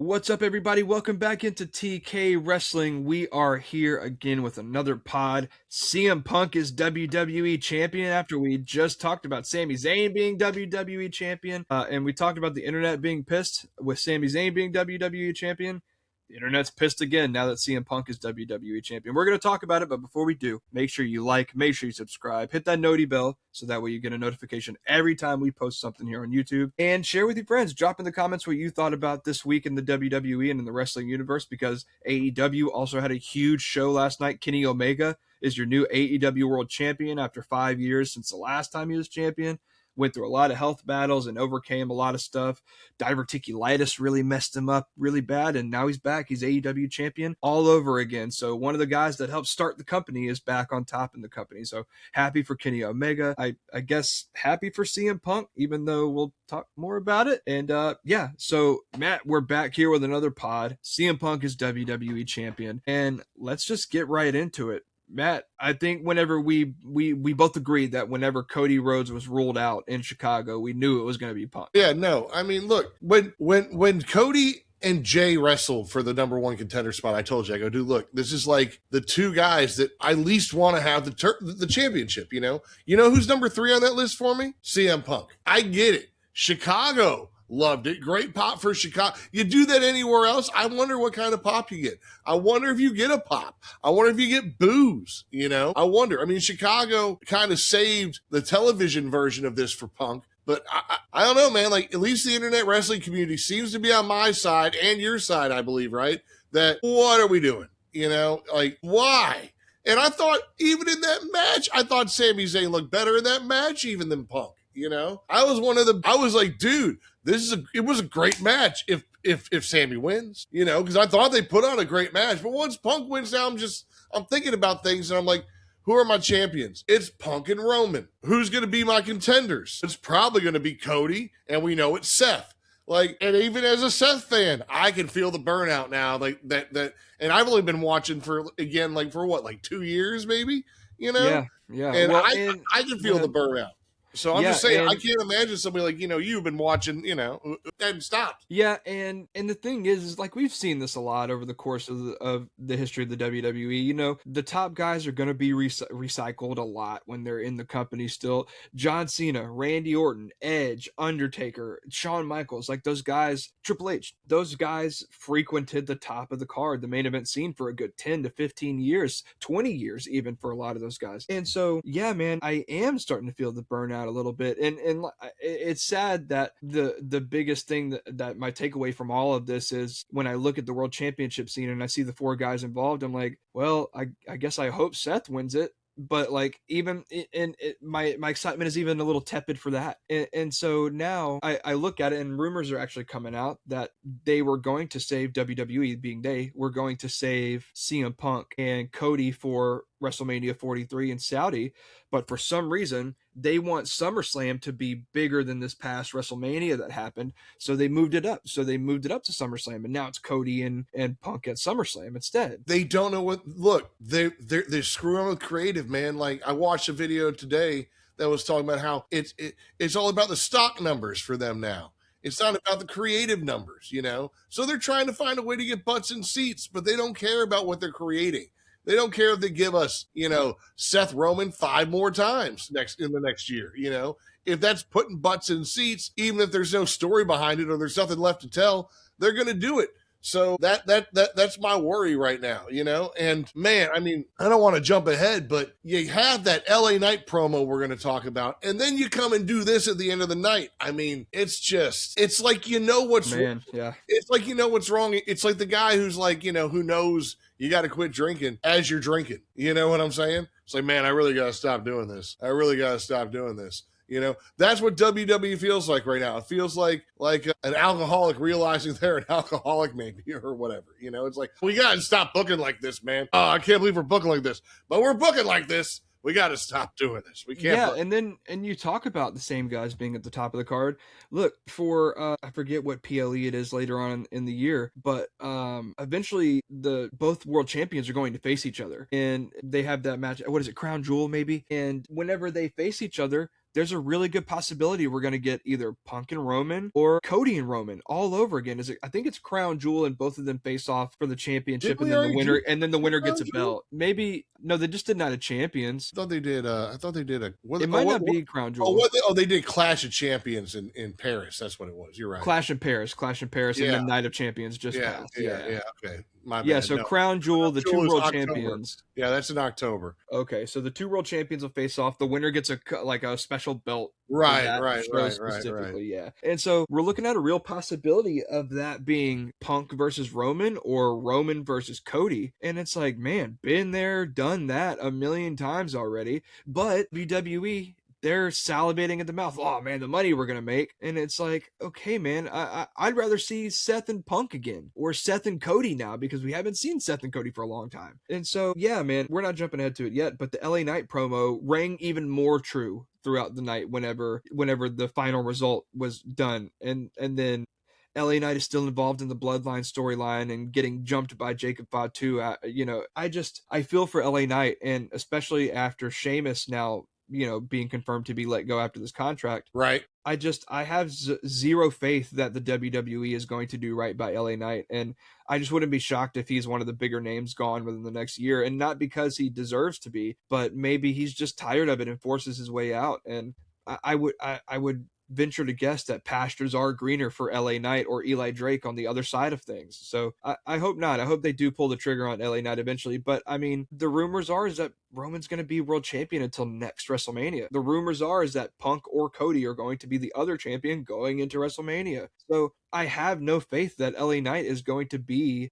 What's up, everybody? Welcome back into TK Wrestling. We are here again with another pod. CM Punk is WWE champion after we just talked about Sami Zayn being WWE champion. And we talked about the internet being pissed with Sami Zayn being WWE champion. The internet's pissed again now that CM Punk is WWE champion. We're going to talk about it, but before we do, make sure you like, make sure you subscribe, hit that noti bell so that way you get a notification every time we post something here on YouTube, and share with your friends. Drop in the comments what you thought about this week in the WWE and in the wrestling universe, because AEW also had a huge show last night. Kenny Omega is your new AEW World Champion after 5 years since the last time he was champion. Went through a lot of health battles and overcame a lot of stuff. Diverticulitis really messed him up really bad, and now he's back. He's AEW champion all over again. So one of the guys that helped start the company is back on top in the company. So happy for Kenny Omega. I guess happy for CM Punk, even though we'll talk more about it. And yeah, so Matt, we're back here with another pod. CM Punk is WWE champion, and let's just get right into it. Matt, I think whenever we both agreed that whenever Cody Rhodes was ruled out in Chicago, we knew it was going to be Punk. Yeah, no, I mean, look, when Cody and Jay wrestled for the number one contender spot, I told you, I go, dude, look, this is like the two guys that I least want to have the championship. You know who's number 3 on that list for me? CM Punk. I get it. Chicago. Loved it. Great pop for Chicago. You do that anywhere else, I wonder what kind of pop you get. I wonder if you get a pop. I wonder if you get boos, I wonder. I mean, Chicago kind of saved the television version of this for Punk. But I don't know, man. Like, at least the internet wrestling community seems to be on my side and your side, I believe, right? That what are we doing? Like, why? And I thought even in that match, I thought Sami Zayn looked better in that match even than Punk. I was like, dude, it was a great match if Sammy wins, because I thought they put on a great match. But once Punk wins now, I'm thinking about things and I'm like, who are my champions? It's Punk and Roman. Who's going to be my contenders? It's probably going to be Cody, and we know it's Seth. Like, and even as a Seth fan, I can feel the burnout now. Like that, and I've only been watching for 2 years, maybe. Yeah. And well, I can feel the burnout. So I'm just saying, I can't imagine somebody like, you've been watching, and stopped. Yeah, and the thing is like we've seen this a lot over the course of the history of the WWE. The top guys are going to be recycled a lot when they're in the company still. John Cena, Randy Orton, Edge, Undertaker, Shawn Michaels, like those guys, Triple H, those guys frequented the top of the card, the main event scene for a good 10 to 15 years, 20 years even for a lot of those guys. And so, yeah, man, I am starting to feel the burnout a little bit, and it's sad that the biggest thing that my takeaway from all of this is when I look at the world championship scene and I see the 4 guys involved, I'm like, well, I guess I hope Seth wins it. But like, even my excitement is even a little tepid for that. And so now I look at it, and rumors are actually coming out that they were going to save WWE, being they were going to save CM Punk and Cody for WrestleMania 43 in Saudi. But for some reason, they want SummerSlam to be bigger than this past WrestleMania that happened. So they moved it up. So they moved it up to SummerSlam, and now it's Cody and Punk at SummerSlam instead. They don't know what. Look, they're screwing with creative, man. Like, I watched a video today that was talking about how it's all about the stock numbers for them now. It's not about the creative numbers, So they're trying to find a way to get butts in seats, but they don't care about what they're creating. They don't care if they give us, Seth Roman 5 more times in the next year, If that's putting butts in seats, even if there's no story behind it or there's nothing left to tell, they're going to do it. So that's my worry right now, And man, I mean, I don't want to jump ahead, but you have that LA Knight promo we're going to talk about, and then you come and do this at the end of the night. I mean, it's like what's wrong. Yeah. It's like what's wrong. It's like the guy who's like, who knows you got to quit drinking as you're drinking. You know what I'm saying? It's like, man, I really got to stop doing this. That's what WWE feels like right now. It feels like an alcoholic realizing they're an alcoholic, maybe, or whatever. It's like, we got to stop booking like this, man. Oh, I can't believe we're booking like this, but we're booking like this. We got to stop doing this. We can't. Yeah, and you talk about the same guys being at the top of the card. Look, for I forget what PLE it is later on in the year, but eventually both world champions are going to face each other, and they have that match. What is it, Crown Jewel maybe? And whenever they face each other, there's a really good possibility we're going to get either Punk and Roman or Cody and Roman all over again. I think it's Crown Jewel, and both of them face off for the championship, Didn't and we then already do the the winner gets Crown a Jewel? belt. Maybe no, they just did Night of Champions. I thought they did. I thought they did a. It might not be Crown Jewel. They did Clash of Champions in Paris. That's what it was. You're right. Clash in Paris, and then Night of Champions just passed. Yeah. Okay, my bad. Yeah, so Crown Jewel, the two world champions. Yeah, that's in October. Okay, so the two world champions will face off. The winner gets a special belt. Right. Yeah. And so we're looking at a real possibility of that being Punk versus Roman or Roman versus Cody. And it's like, man, been there, done that a million times already. But WWE, they're salivating at the mouth. Oh man, the money we're gonna make. And it's like, okay, man, I'd rather see Seth and Punk again, or Seth and Cody now, because we haven't seen Seth and Cody for a long time. And so, yeah, man, we're not jumping ahead to it yet, but the LA Knight promo rang even more true throughout the night whenever the final result was done. And then LA Knight is still involved in the Bloodline storyline and getting jumped by Jacob Fatu. I feel for LA Knight, and especially after Sheamus now, being confirmed to be let go after this contract. Right. I have zero faith that the WWE is going to do right by LA Knight. And I just wouldn't be shocked if he's one of the bigger names gone within the next year. And not because he deserves to be, but maybe he's just tired of it and forces his way out. And I would venture to guess that pastures are greener for LA Knight or Eli Drake on the other side of things. So I hope not. I hope they do pull the trigger on LA Knight eventually. But I mean, the rumors are is that Roman's going to be world champion until next WrestleMania. The rumors are is that Punk or Cody are going to be the other champion going into WrestleMania. So I have no faith that LA Knight is going to be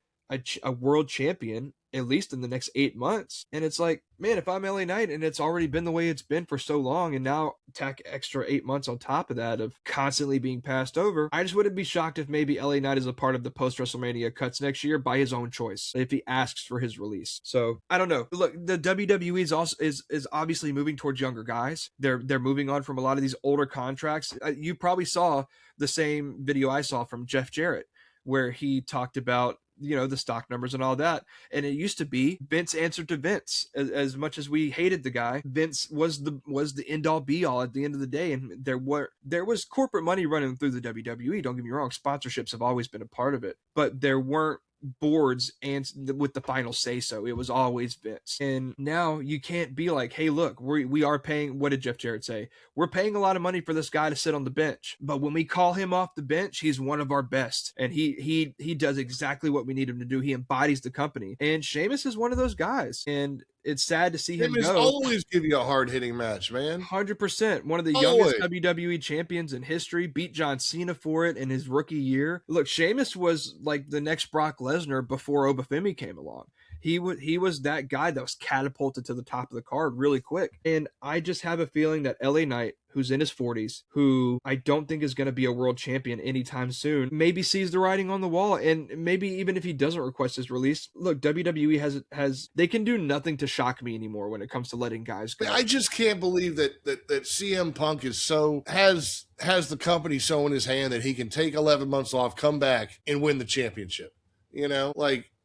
a world champion, at least in the next 8 months. And it's like, man, if I'm LA Knight and it's already been the way it's been for so long, and now tack extra 8 months on top of that of constantly being passed over, I just wouldn't be shocked if maybe LA Knight is a part of the post WrestleMania cuts next year by his own choice, if he asks for his release. So I don't know. Look, the WWE is obviously moving towards younger guys. They're moving on from a lot of these older contracts. You probably saw the same video I saw from Jeff Jarrett, where he talked about the stock numbers and all that. And it used to be Vince answered to Vince. As much as we hated the guy, Vince was the end all be all at the end of the day. And there was corporate money running through the WWE. Don't get me wrong, sponsorships have always been a part of it, but there weren't boards and with the final say so. It was always Vince. And now you can't be like, hey, look, we are paying, what did Jeff Jarrett say? We're paying a lot of money for this guy to sit on the bench, but when we call him off the bench, he's one of our best, and he does exactly what we need him to do. He embodies the company, and Sheamus is one of those guys. And it's sad to see him go. Always give you a hard-hitting match, man. 100%. One of the youngest WWE champions in history, beat John Cena for it in his rookie year. Look, Sheamus was like the next Brock Lesnar before Obafemi came along. He was that guy that was catapulted to the top of the card really quick. And I just have a feeling that LA Knight, who's in his 40s, who I don't think is going to be a world champion anytime soon, maybe sees the writing on the wall. And maybe even if he doesn't request his release, look, WWE has they can do nothing to shock me anymore when it comes to letting guys go. I just can't believe that CM Punk is has the company so in his hand that he can take 11 months off, come back, and win the championship.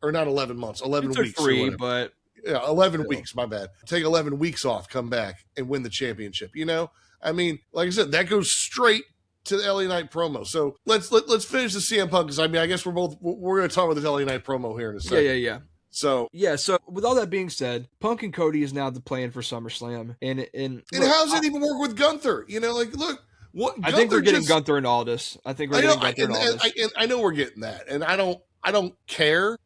Or not 11 months, 11 weeks. 3, but yeah, 11 weeks, my bad. Take 11 weeks off, come back, and win the championship. I mean, like I said, that goes straight to the LA Knight promo. So let's finish the CM Punk, because I guess we're going to talk about the LA Knight promo here in a second. Yeah. So with all that being said, Punk and Cody is now the plan for SummerSlam, and look, how's it even work with Gunther? Look. What, I think we're getting Gunther and Aldis. I think we're getting Gunther and Aldis. I know we're getting that, and I don't care,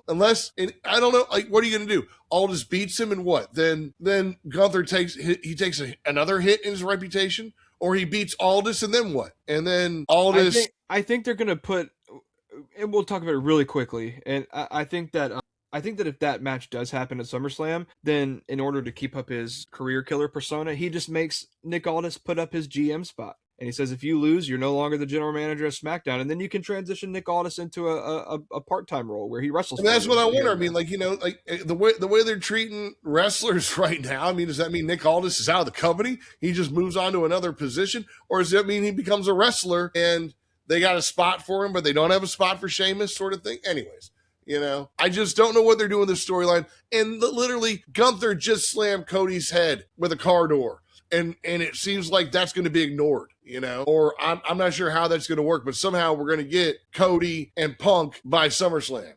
unless, and I don't know, what are you going to do? Aldis beats him, and what? Then Gunther takes another hit in his reputation, or he beats Aldis, and then what? And then Aldis. I think they're going to put, and we'll talk about it really quickly. And I think that if that match does happen at SummerSlam, then in order to keep up his career killer persona, he just makes Nick Aldis put up his GM spot. And he says, if you lose, you're no longer the general manager of SmackDown. And then you can transition Nick Aldis into a part-time role where he wrestles. And that's what I wonder. I mean, the way they're treating wrestlers right now, does that mean Nick Aldis is out of the company? He just moves on to another position? Or does that mean he becomes a wrestler and they got a spot for him, but they don't have a spot for Sheamus, sort of thing? Anyways. I just don't know what they're doing with this storyline. And literally, Gunther just slammed Cody's head with a car door. and it seems like that's going to be ignored, or I'm not sure how that's going to work, but somehow we're going to get Cody and Punk by SummerSlam.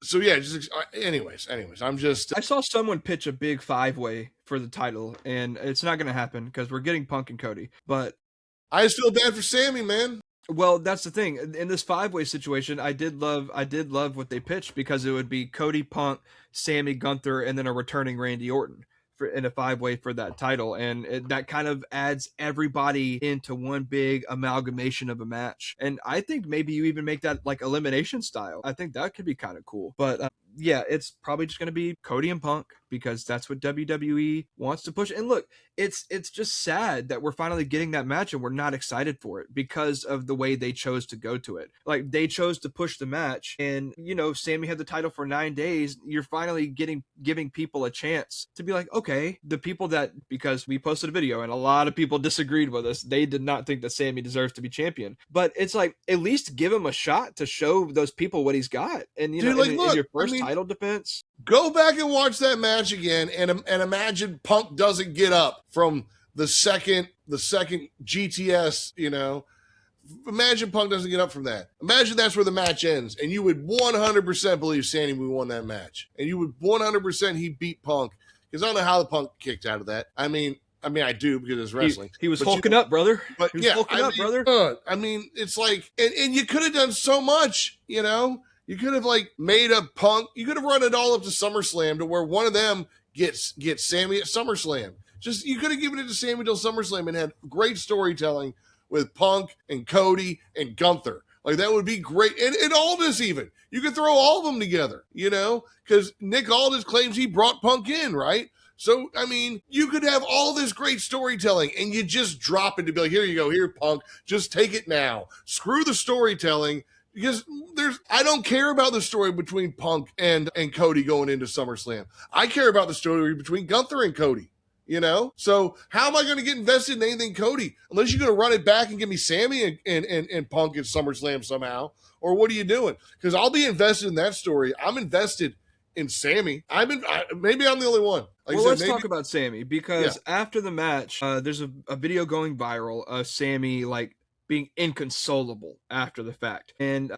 So yeah, just anyways, I saw someone pitch a big 5-way for the title, and it's not going to happen because we're getting Punk and Cody. But I just feel bad for Sammy, man. well, that's the thing. In this 5-way situation, I did love what they pitched, because it would be Cody, Punk, Sammy, Gunther, and then a returning Randy Orton in a 5-way for that title, and that kind of adds everybody into one big amalgamation of a match. And I think maybe you even make that like elimination style. I think that could be kind of cool. But yeah, it's probably just going to be Cody and Punk, because that's what WWE wants to push. And look, it's just sad that we're finally getting that match and we're not excited for it because of the way they chose to go to it. Like, they chose to push the match, and Sammy had the title for 9 days. You're finally giving people a chance to be like, okay, the people that, because we posted a video and a lot of people disagreed with us, they did not think that Sammy deserves to be champion. But it's like, at least give him a shot to show those people what he's got. And Dude, like, in look, your first title defense, go back and watch that match again, and imagine Punk doesn't get up from the second GTS. Imagine Punk doesn't get up from that. Imagine that's where the match ends, and you would 100% believe Sammy won that match, and you would 100% he beat Punk, because I don't know how the Punk kicked out of that. I mean, I do, because it's wrestling. He was hulking up, brother. But he was hulking up, brother. It's like, and you could have done so much, You could have like made a Punk. You could have run it all up to SummerSlam, to where one of them gets Sammy at SummerSlam. Just, you could have given it to Sammy till SummerSlam and had great storytelling with Punk and Cody and Gunther. Like, that would be great. And Aldis even. You could throw all of them together, because Nick Aldis claims he brought Punk in, right? So, I mean, you could have all this great storytelling, and you just drop it to be like, here you go, here, Punk, just take it now. Screw the storytelling. Because I don't care about the story between Punk and Cody going into SummerSlam. I care about the story between Gunther and Cody, So how am I going to get invested in anything Cody? Unless you're going to run it back and give me Sammy and Punk at SummerSlam somehow. Or what are you doing? Because I'll be invested in that story. I'm invested in Sammy. Maybe I'm the only one. Like, well, let's talk about Sammy, because after the match, there's a video going viral of Sammy, like, being inconsolable after the fact. And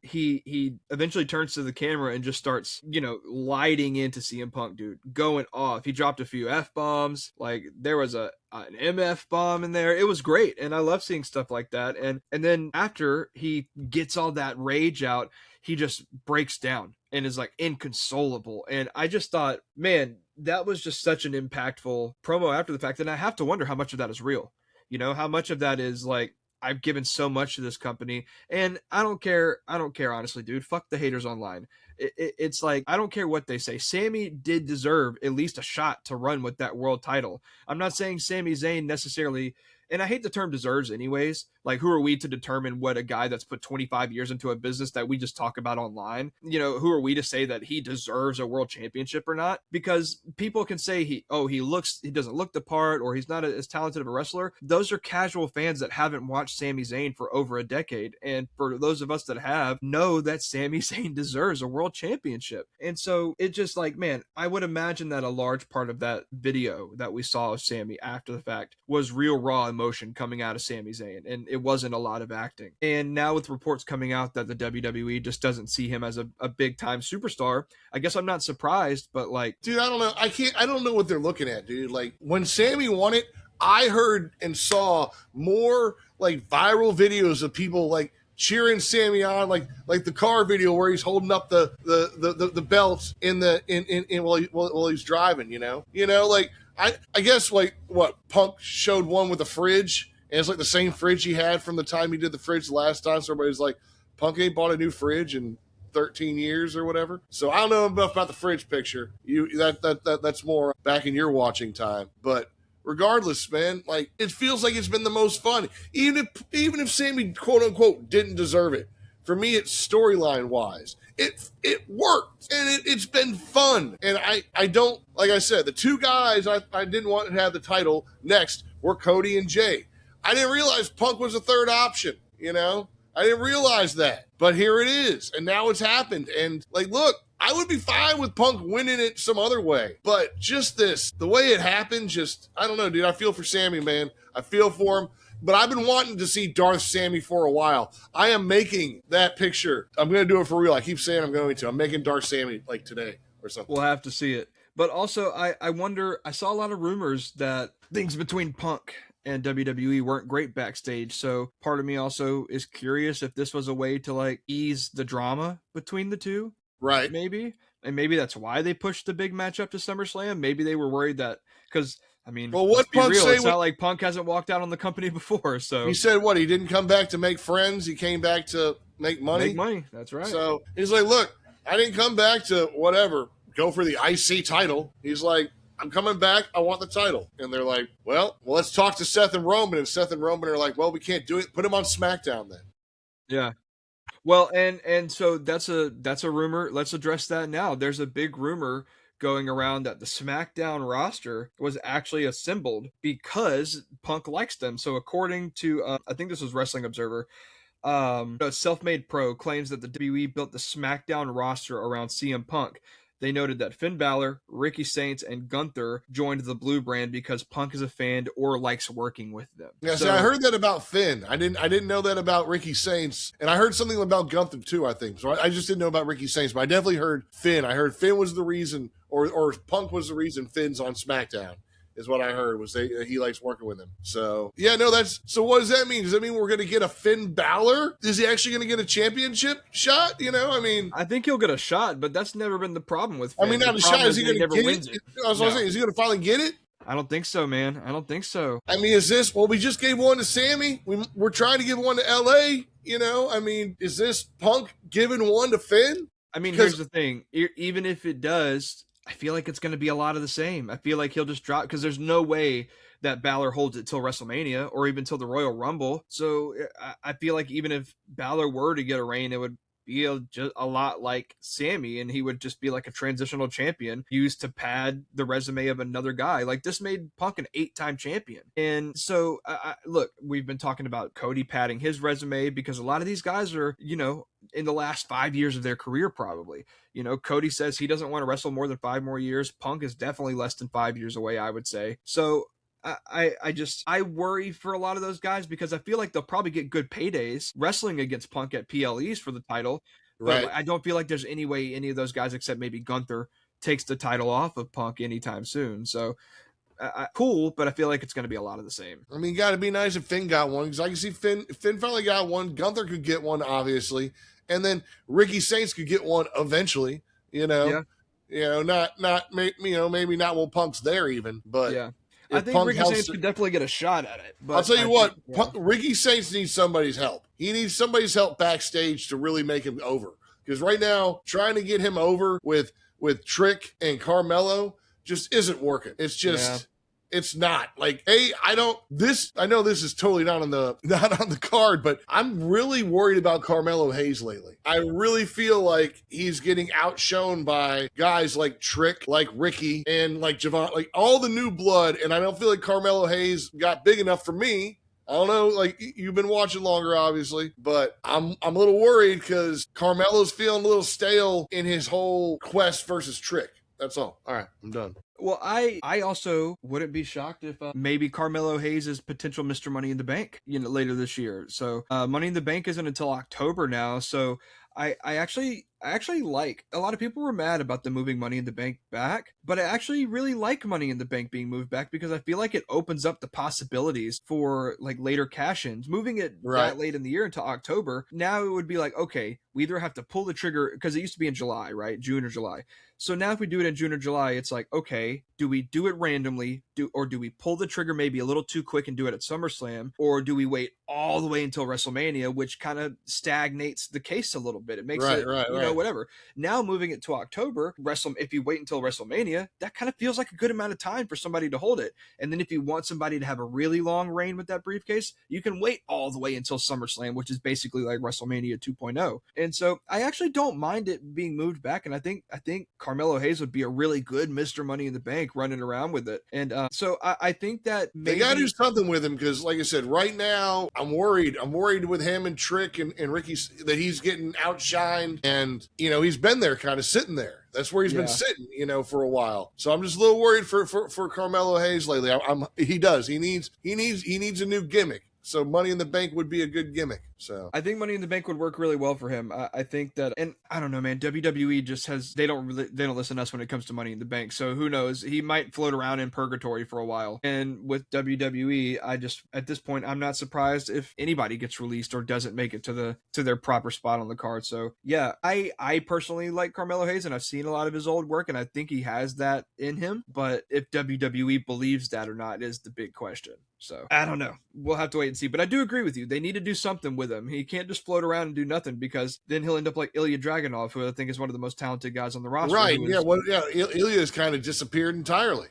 he eventually turns to the camera and just starts lighting into CM Punk, dude, going off. He dropped a few F-bombs, like there was an MF bomb in there. It was great, and I love seeing stuff like that. And then after he gets all that rage out, he just breaks down and is like inconsolable. And I just thought, man, that was just such an impactful promo after the fact. And I have to wonder how much of that is real. How much of that is like, I've given so much to this company, and I don't care, honestly, dude. Fuck the haters online. It's like, I don't care what they say. Sammy did deserve at least a shot to run with that world title. I'm not saying Sami Zayn necessarily, and I hate the term deserves anyways. Like, who are we to determine what a guy that's put 25 years into a business that we just talk about online, who are we to say that he deserves a world championship or not? Because people can say he doesn't look the part, or he's not as talented of a wrestler. Those are casual fans that haven't watched Sami Zayn for over a decade. And for those of us that have, know that Sami Zayn deserves a world championship. And so it just like, man, I would imagine that a large part of that video that we saw of Sammy after the fact was real raw emotion coming out of Sami Zayn. And it wasn't a lot of acting. And now with reports coming out that the WWE just doesn't see him as a big time superstar, I guess I'm not surprised, but like, dude, I don't know. I don't know what they're looking at, dude. Like, when Sammy won it, I heard and saw more like viral videos of people like cheering Sammy on, like the car video where he's holding up the belts in while he's driving, like I guess like what Punk showed one with a fridge. And it's like the same fridge he had from the time he did the fridge the last time. So everybody's like, Punk ain't bought a new fridge in 13 years or whatever. So I don't know enough about the fridge picture. That's more back in your watching time. But regardless, man, like, it feels like it's been the most fun. Even if Sammy, quote unquote, didn't deserve it. For me, it's storyline wise. It worked, and it's been fun. And I don't, like I said, the two guys I didn't want to have the title next were Cody and Jay. I didn't realize Punk was a third option, I didn't realize that. But here it is, and now it's happened. And, like, look, I would be fine with Punk winning it some other way. But just this, the way it happened, just, I don't know, dude. I feel for Sammy, man. I feel for him. But I've been wanting to see Darth Sammy for a while. I am making that picture. I'm going to do it for real. I keep saying I'm going to. I'm making Darth Sammy like today or something. We'll have to see it. But also, I wonder, I saw a lot of rumors that things between Punk and WWE weren't great backstage. So part of me also is curious if this was a way to like ease the drama between the two. Right. Maybe. And maybe that's why they pushed the big match up to SummerSlam. Maybe they were worried that, because I mean, well, let's what be Punk real, say it's not like Punk hasn't walked out on the company before. So he said what? He didn't come back to make friends. He came back to make money. make money. That's right. So he's like, look, I didn't come back to whatever, go for the IC title. He's like, I'm coming back. I want the title. And they're like, well, let's talk to Seth and Roman. And Seth and Roman are like, well, we can't do it. Put him on SmackDown then. Yeah. Well, and so that's a rumor. Let's address that now. There's a big rumor going around that the SmackDown roster was actually assembled because Punk likes them. So according to I think this was Wrestling Observer, a self-made pro claims that the WWE built the SmackDown roster around CM Punk. They noted that Finn Balor, Ricky Saints, and Gunther joined the Blue Brand because Punk is a fan or likes working with them. Yeah, so I heard that about Finn. I didn't know that about Ricky Saints, and I heard something about Gunther too. I think so. I just didn't know about Ricky Saints, but I definitely heard Finn. I heard Finn was the reason, or Punk was the reason Finn's on SmackDown. Is what I heard was he likes working with him. So yeah, no, so what does that mean? Does that mean we're going to get a Finn Balor? Is he actually going to get a championship shot? You know, I mean, I think he'll get a shot, but that's never been the problem with Finn. I mean, not a shot. Is he going to get it? I was saying, is he going to finally get it? I don't think so, man. I don't think so. I mean, is this? Well, we just gave one to Sammy. We're trying to give one to LA. You know, I mean, is this Punk giving one to Finn? I mean, here's the thing. Even if it does, I feel like it's going to be a lot of the same. I feel like he'll just drop, because there's no way that Balor holds it till WrestleMania or even till the Royal Rumble. So I feel like even if Balor were to get a reign, it would be just a lot like Sammy, and he would just be like a transitional champion used to pad the resume of another guy. Like, this made Punk an 8-time champion. And so, look, we've been talking about Cody padding his resume because a lot of these guys are, you know, in the last 5 years of their career, probably. You know, Cody says he doesn't want to wrestle more than 5 more years. Punk is definitely less than 5 years away, I would say. So I worry for a lot of those guys because I feel like they'll probably get good paydays wrestling against Punk at PLEs for the title. But right. I don't feel like there's any way any of those guys, except maybe Gunther, takes the title off of Punk anytime soon. So cool, but I feel like it's going to be a lot of the same. I mean, got to be nice if Finn got one, because I can see Finn finally got one. Gunther could get one, obviously, and then Ricky Saints could get one eventually. You know, maybe not while Punk's there even, but yeah. I think Ricky Saints could definitely get a shot at it. But I'll tell you Ricky Saints needs somebody's help. He needs somebody's help backstage to really make him over. Because right now, trying to get him over with Trick and Carmelo just isn't working. It's just, it's not. Like, I know this is totally not on the card, but I'm really worried about Carmelo Hayes lately. I really feel like he's getting outshone by guys like Trick, like Ricky, and like Javon, like all the new blood, and I don't feel like Carmelo Hayes got big enough for me. I don't know, like, you've been watching longer, obviously, but I'm a little worried because Carmelo's feeling a little stale in his whole quest versus Trick. That's all. All right, I'm done. Well, I also wouldn't be shocked if maybe Carmelo Hayes is potential Mr. Money in the Bank, later this year. So Money in the Bank isn't until October now. So I actually like, a lot of people were mad about the moving Money in the Bank back, but I actually really like Money in the Bank being moved back because I feel like it opens up the possibilities for like later cash-ins. Moving it that late in the year into October, now it would be like, okay, we either have to pull the trigger, because it used to be in July, right? June or July. So now if we do it in June or July, it's like, okay, do we do it randomly? Or do we pull the trigger maybe a little too quick and do it at SummerSlam? Or do we wait all the way until WrestleMania, which kind of stagnates the case a little bit? It makes whatever. Now moving it to October, if you wait until WrestleMania, that kind of feels like a good amount of time for somebody to hold it. And then if you want somebody to have a really long reign with that briefcase, you can wait all the way until SummerSlam, which is basically like WrestleMania 2.0. And so I actually don't mind it being moved back. And I think Carmelo Hayes would be a really good Mr. Money in the Bank running around with it. And so I think that maybe they got to do something with him, because like I said, right now I'm worried with him and Trick and Ricky that he's getting outshined, and and he's been there, kind of sitting there. That's where he's been Yeah. sitting, for a while. So I'm just a little worried for Carmelo Hayes lately. He needs a new gimmick. So Money in the Bank would be a good gimmick. So I think Money in the Bank would work really well for him. I think that, and I don't know, man. WWE just they don't listen to us when it comes to Money in the Bank. So who knows? He might float around in purgatory for a while. And with WWE, at this point, I'm not surprised if anybody gets released or doesn't make it to their proper spot on the card. So yeah, I personally like Carmelo Hayes, and I've seen a lot of his old work, and I think he has that in him. But if WWE believes that or not is the big question. So I don't know. We'll have to wait and see. But I do agree with you. They need to do something with him. He can't just float around and do nothing, because then he'll end up like Ilya Dragunov, who I think is one of the most talented guys on the roster. Right. Yeah. Well, yeah. Ilya has kind of disappeared entirely,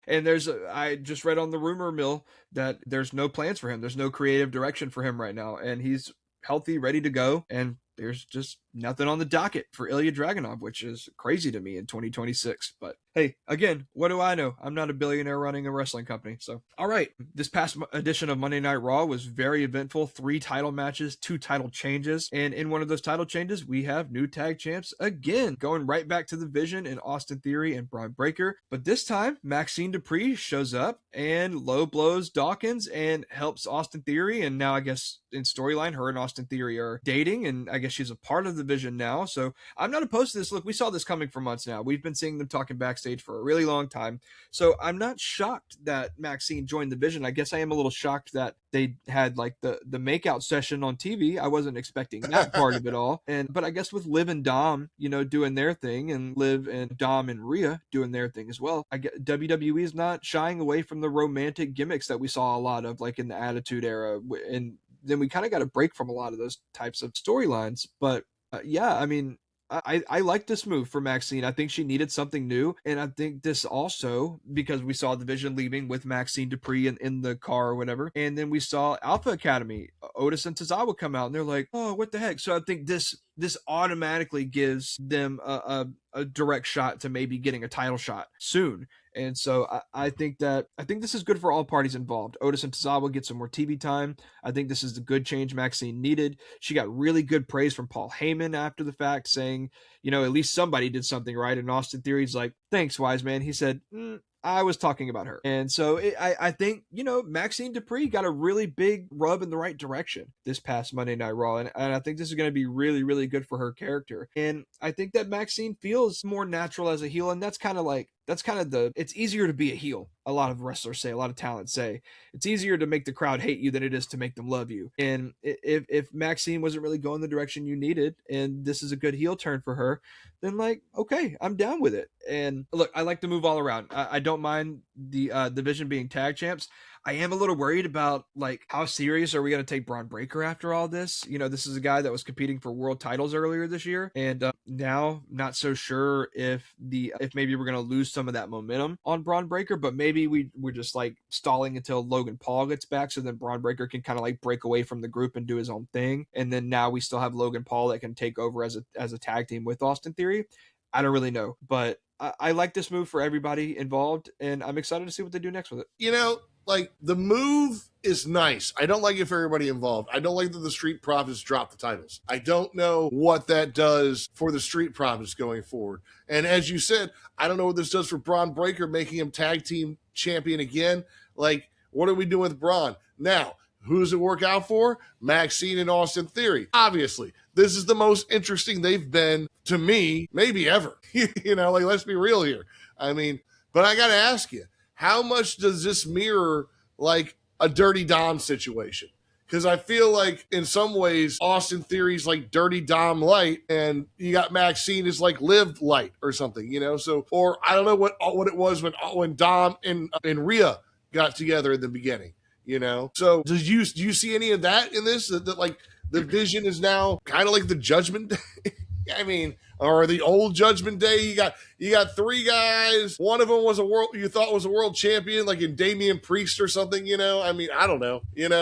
And I just read on the rumor mill that there's no plans for him. There's no creative direction for him right now. And he's healthy, ready to go. And there's just nothing on the docket for Ilya Dragunov, which is crazy to me in 2026. But hey, again, what do I know? I'm not a billionaire running a wrestling company. So, all right. This past edition of Monday Night Raw was very eventful. 3 title matches, 2 title changes. And in one of those title changes, we have new tag champs again, going right back to the Vision in Austin Theory and Braun Breaker. But this time, Maxine Dupree shows up and low blows Dawkins and helps Austin Theory. And now I guess in storyline, her and Austin Theory are dating, and I guess she's a part of the Vision now. So I'm not opposed to this. Look, we saw this coming for months now. We've been seeing them talking backstage for a really long time. So I'm not shocked that Maxine joined the Vision. I guess I am a little shocked that they had like the makeout session on TV. I wasn't expecting that part of it all. But I guess with Liv and Dom, doing their thing, and Liv and Dom and Rhea doing their thing as well, I get WWE is not shying away from the romantic gimmicks that we saw a lot of like in the Attitude Era, and then we kind of got a break from a lot of those types of storylines. But yeah, I mean, I like this move for Maxine. I think she needed something new. And I think this also, because we saw the Vision leaving with Maxine Dupree in the car or whatever. And then we saw Alpha Academy, Otis and Tozawa come out, and they're like, oh, what the heck? So I think this automatically gives them a direct shot to maybe getting a title shot soon. And so I think this is good for all parties involved. Otis and Tozawa get some more TV time. I think this is the good change Maxine needed. She got really good praise from Paul Heyman after the fact, saying, at least somebody did something right. And Austin Theory's like, thanks, wise man. He said, I was talking about her. And so I think, Maxine Dupree got a really big rub in the right direction this past Monday Night Raw. And I think this is going to be really, really good for her character. And I think that Maxine feels more natural as a heel. And that's kind of it's easier to be a heel. A lot of wrestlers say, a lot of talent say, it's easier to make the crowd hate you than it is to make them love you. And if Maxine wasn't really going the direction you needed, and this is a good heel turn for her, then okay, I'm down with it. And look, I like to move all around. I don't mind the Vision being tag champs. I am a little worried about how serious are we going to take Braun Breaker after all this? This is a guy that was competing for world titles earlier this year, and now not so sure if maybe we're going to lose some of that momentum on Braun Breaker, but maybe we're just stalling until Logan Paul gets back, so then Braun Breaker can kind of break away from the group and do his own thing, and then now we still have Logan Paul that can take over as a tag team with Austin Theory. I don't really know, but I like this move for everybody involved, and I'm excited to see what they do next with it. The move is nice. I don't like it for everybody involved. I don't like that the Street Profits dropped the titles. I don't know what that does for the Street Profits going forward. And as you said, I don't know what this does for Braun Breaker, making him tag team champion again. What are we doing with Braun? Now, who does it work out for? Maxine and Austin Theory. Obviously, this is the most interesting they've been to me, maybe ever. Let's be real here. I mean, but I got to ask you, how much does this mirror a Dirty Dom situation? Because I feel like in some ways Austin Theory's Dirty Dom light, and you got Maxine is Liv light or something, So, or I don't know what it was when Dom and Rhea got together in the beginning, So do you see any of that in this? That the Vision is now kind of like the Judgment Day? I mean, or the old Judgment Day. You got 3 guys. One of them was you thought was a world champion, in Damian Priest or something. I mean, I don't know. Did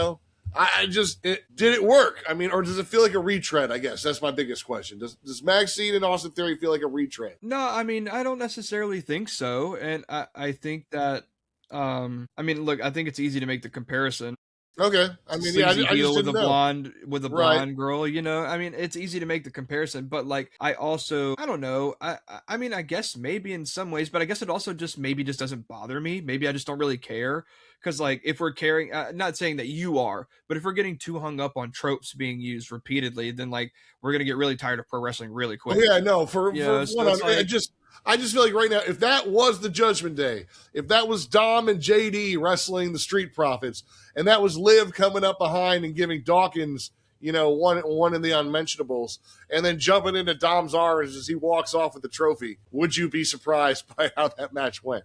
it work? I mean, or does it feel like a retread? I guess that's my biggest question. Does Maxine and Austin Theory feel like a retread? No, I mean, I don't necessarily think so, and I think that. I mean, look, I think it's easy to make the comparison. Okay. I mean, yeah, sleazy I heel just didn't know. with a Right. blonde girl, you know? I mean, it's easy to make the comparison, but, like, I also I don't know, I mean, I guess maybe in some ways, but I guess it also just maybe just doesn't bother me. Maybe I just don't really care. Because, like, if we're caring not saying that you are, but if we're getting too hung up on tropes being used repeatedly, then, like, we're gonna get really tired of pro wrestling really Oh quick. yeah, no. For You know? one, So it's like I just feel like right now, if that was the Judgment Day, if that was Dom and JD wrestling the Street Profits, and that was Liv coming up behind and giving Dawkins, one in the unmentionables, and then jumping into Dom's arms as he walks off with the trophy, would you be surprised by how that match went?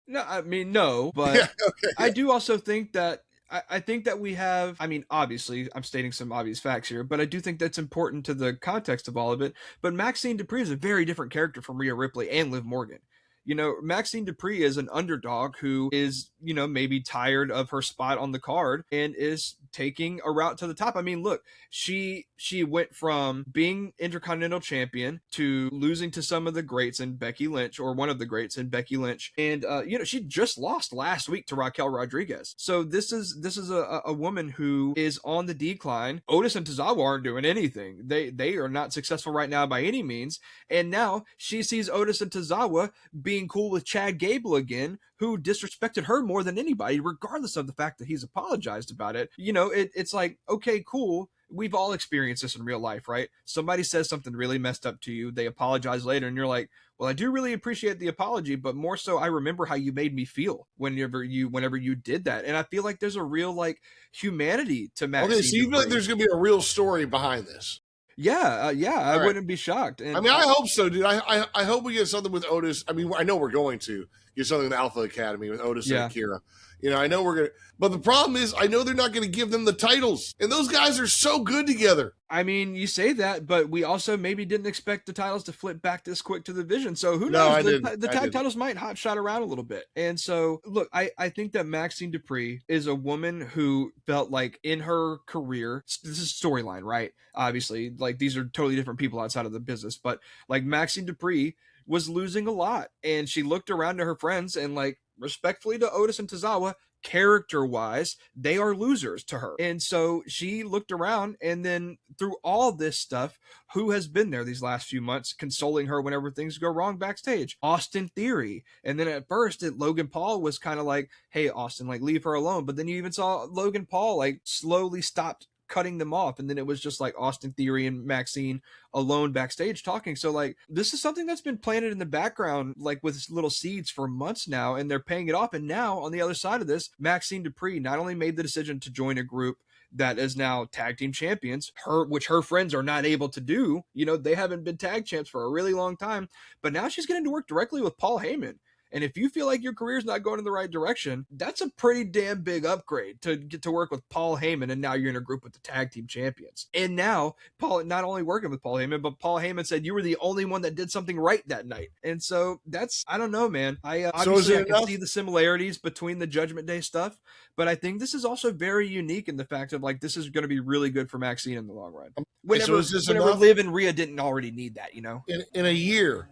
no, I mean, no, Yeah. but Okay. I Yeah. do also think that I think that we have. I mean, obviously, I'm stating some obvious facts here, but I do think that's important to the context of all of it. But Maxine Dupree is a very different character from Rhea Ripley and Liv Morgan. You know, Maxine Dupree is an underdog who is, you know, maybe tired of her spot on the card and is taking a route to the top. I mean, look, she went from being Intercontinental Champion to losing to some of the greats in Becky Lynch, or one of the greats in Becky Lynch, and you know, she just lost last week to Raquel Rodriguez. So this is a woman who is on the decline. Otis and Tozawa aren't doing anything. They are not successful right now by any means, and now she sees Otis and Tozawa being cool with Chad Gable again, who disrespected her more than anybody, regardless of the fact that he's apologized about it. You know, it's like, okay, cool. We've all experienced this in real life, right? Somebody says something really messed up to you, they apologize later, and you're like, well, I do really appreciate the apology, but more so, I remember how you made me feel whenever you did that. And I feel like there's a real, like, humanity to Okay. Maxine So you feel like Dupree. there's going to be a real story behind this? Yeah, yeah, I All right. wouldn't be shocked. I And mean, I hope so, dude. I hope we get something with Otis. I mean, I know we're going to get something in the Alpha Academy with Otis and yeah, Akira. I know we're gonna, but the problem is, I know they're not gonna give them the titles, and those guys are so good together. I mean, you say that, but we also maybe didn't expect the titles to flip back this quick to the Vision. So who No, knows? I didn't. The I tag didn't. titles might hot shot around a little bit. And so, look, I think that Maxine Dupree is a woman who felt like in her career, this is storyline, right? Obviously, like, these are totally different people outside of the business, but like, Maxine Dupree was losing a lot, and she looked around to her friends and, like, respectfully to Otis and Tozawa, character wise, they are losers to her. And so she looked around, and then through all this stuff, who has been there these last few months consoling her whenever things go wrong backstage? Austin Theory. And then at first, Logan Paul was kind of like, hey, Austin, like, leave her alone. But then you even saw Logan Paul, like, slowly stopped cutting them off, and then it was just like Austin Theory and Maxine alone backstage talking. So, like, this is something that's been planted in the background, like, with little seeds for months now, and they're paying it off. And now on the other side of this, Maxine Dupree not only made the decision to join a group that is now tag team champions, which her friends are not able to do. You know, they haven't been tag champs for a really long time, but now she's getting to work directly with Paul Heyman. And if you feel like your career's not going in the right direction, that's a pretty damn big upgrade to get to work with Paul Heyman, and now you're in a group with the tag team champions. And now Paul, not only working with Paul Heyman, but Paul Heyman said you were the only one that did something right that night. And so that's, I don't know, man. So is Obviously, I it can enough? see the similarities between the Judgment Day stuff, but I think this is also very unique in the fact of, like, this is going to be really good for Maxine in the long run. So Whenever is this whenever enough? Liv and Rhea didn't already need that, you know. In a year,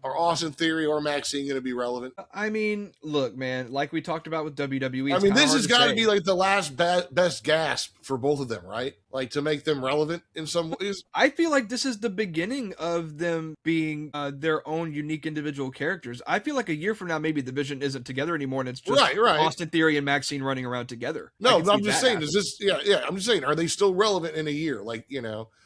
are Austin Theory or Maxine going to be relevant? I mean, look, man, like we talked about with WWE, I mean, this has got to to be like the last best gasp for both of them, right? Like, to make them relevant in some ways. I feel like this is the beginning of them being their own unique individual characters. I feel like a year from now, maybe the Vision isn't together anymore, and it's just Right. Austin Theory and Maxine running around together. No, I can I'm see just that saying. happen. Is this? Yeah. I'm just saying. Are they still relevant in a year? Like,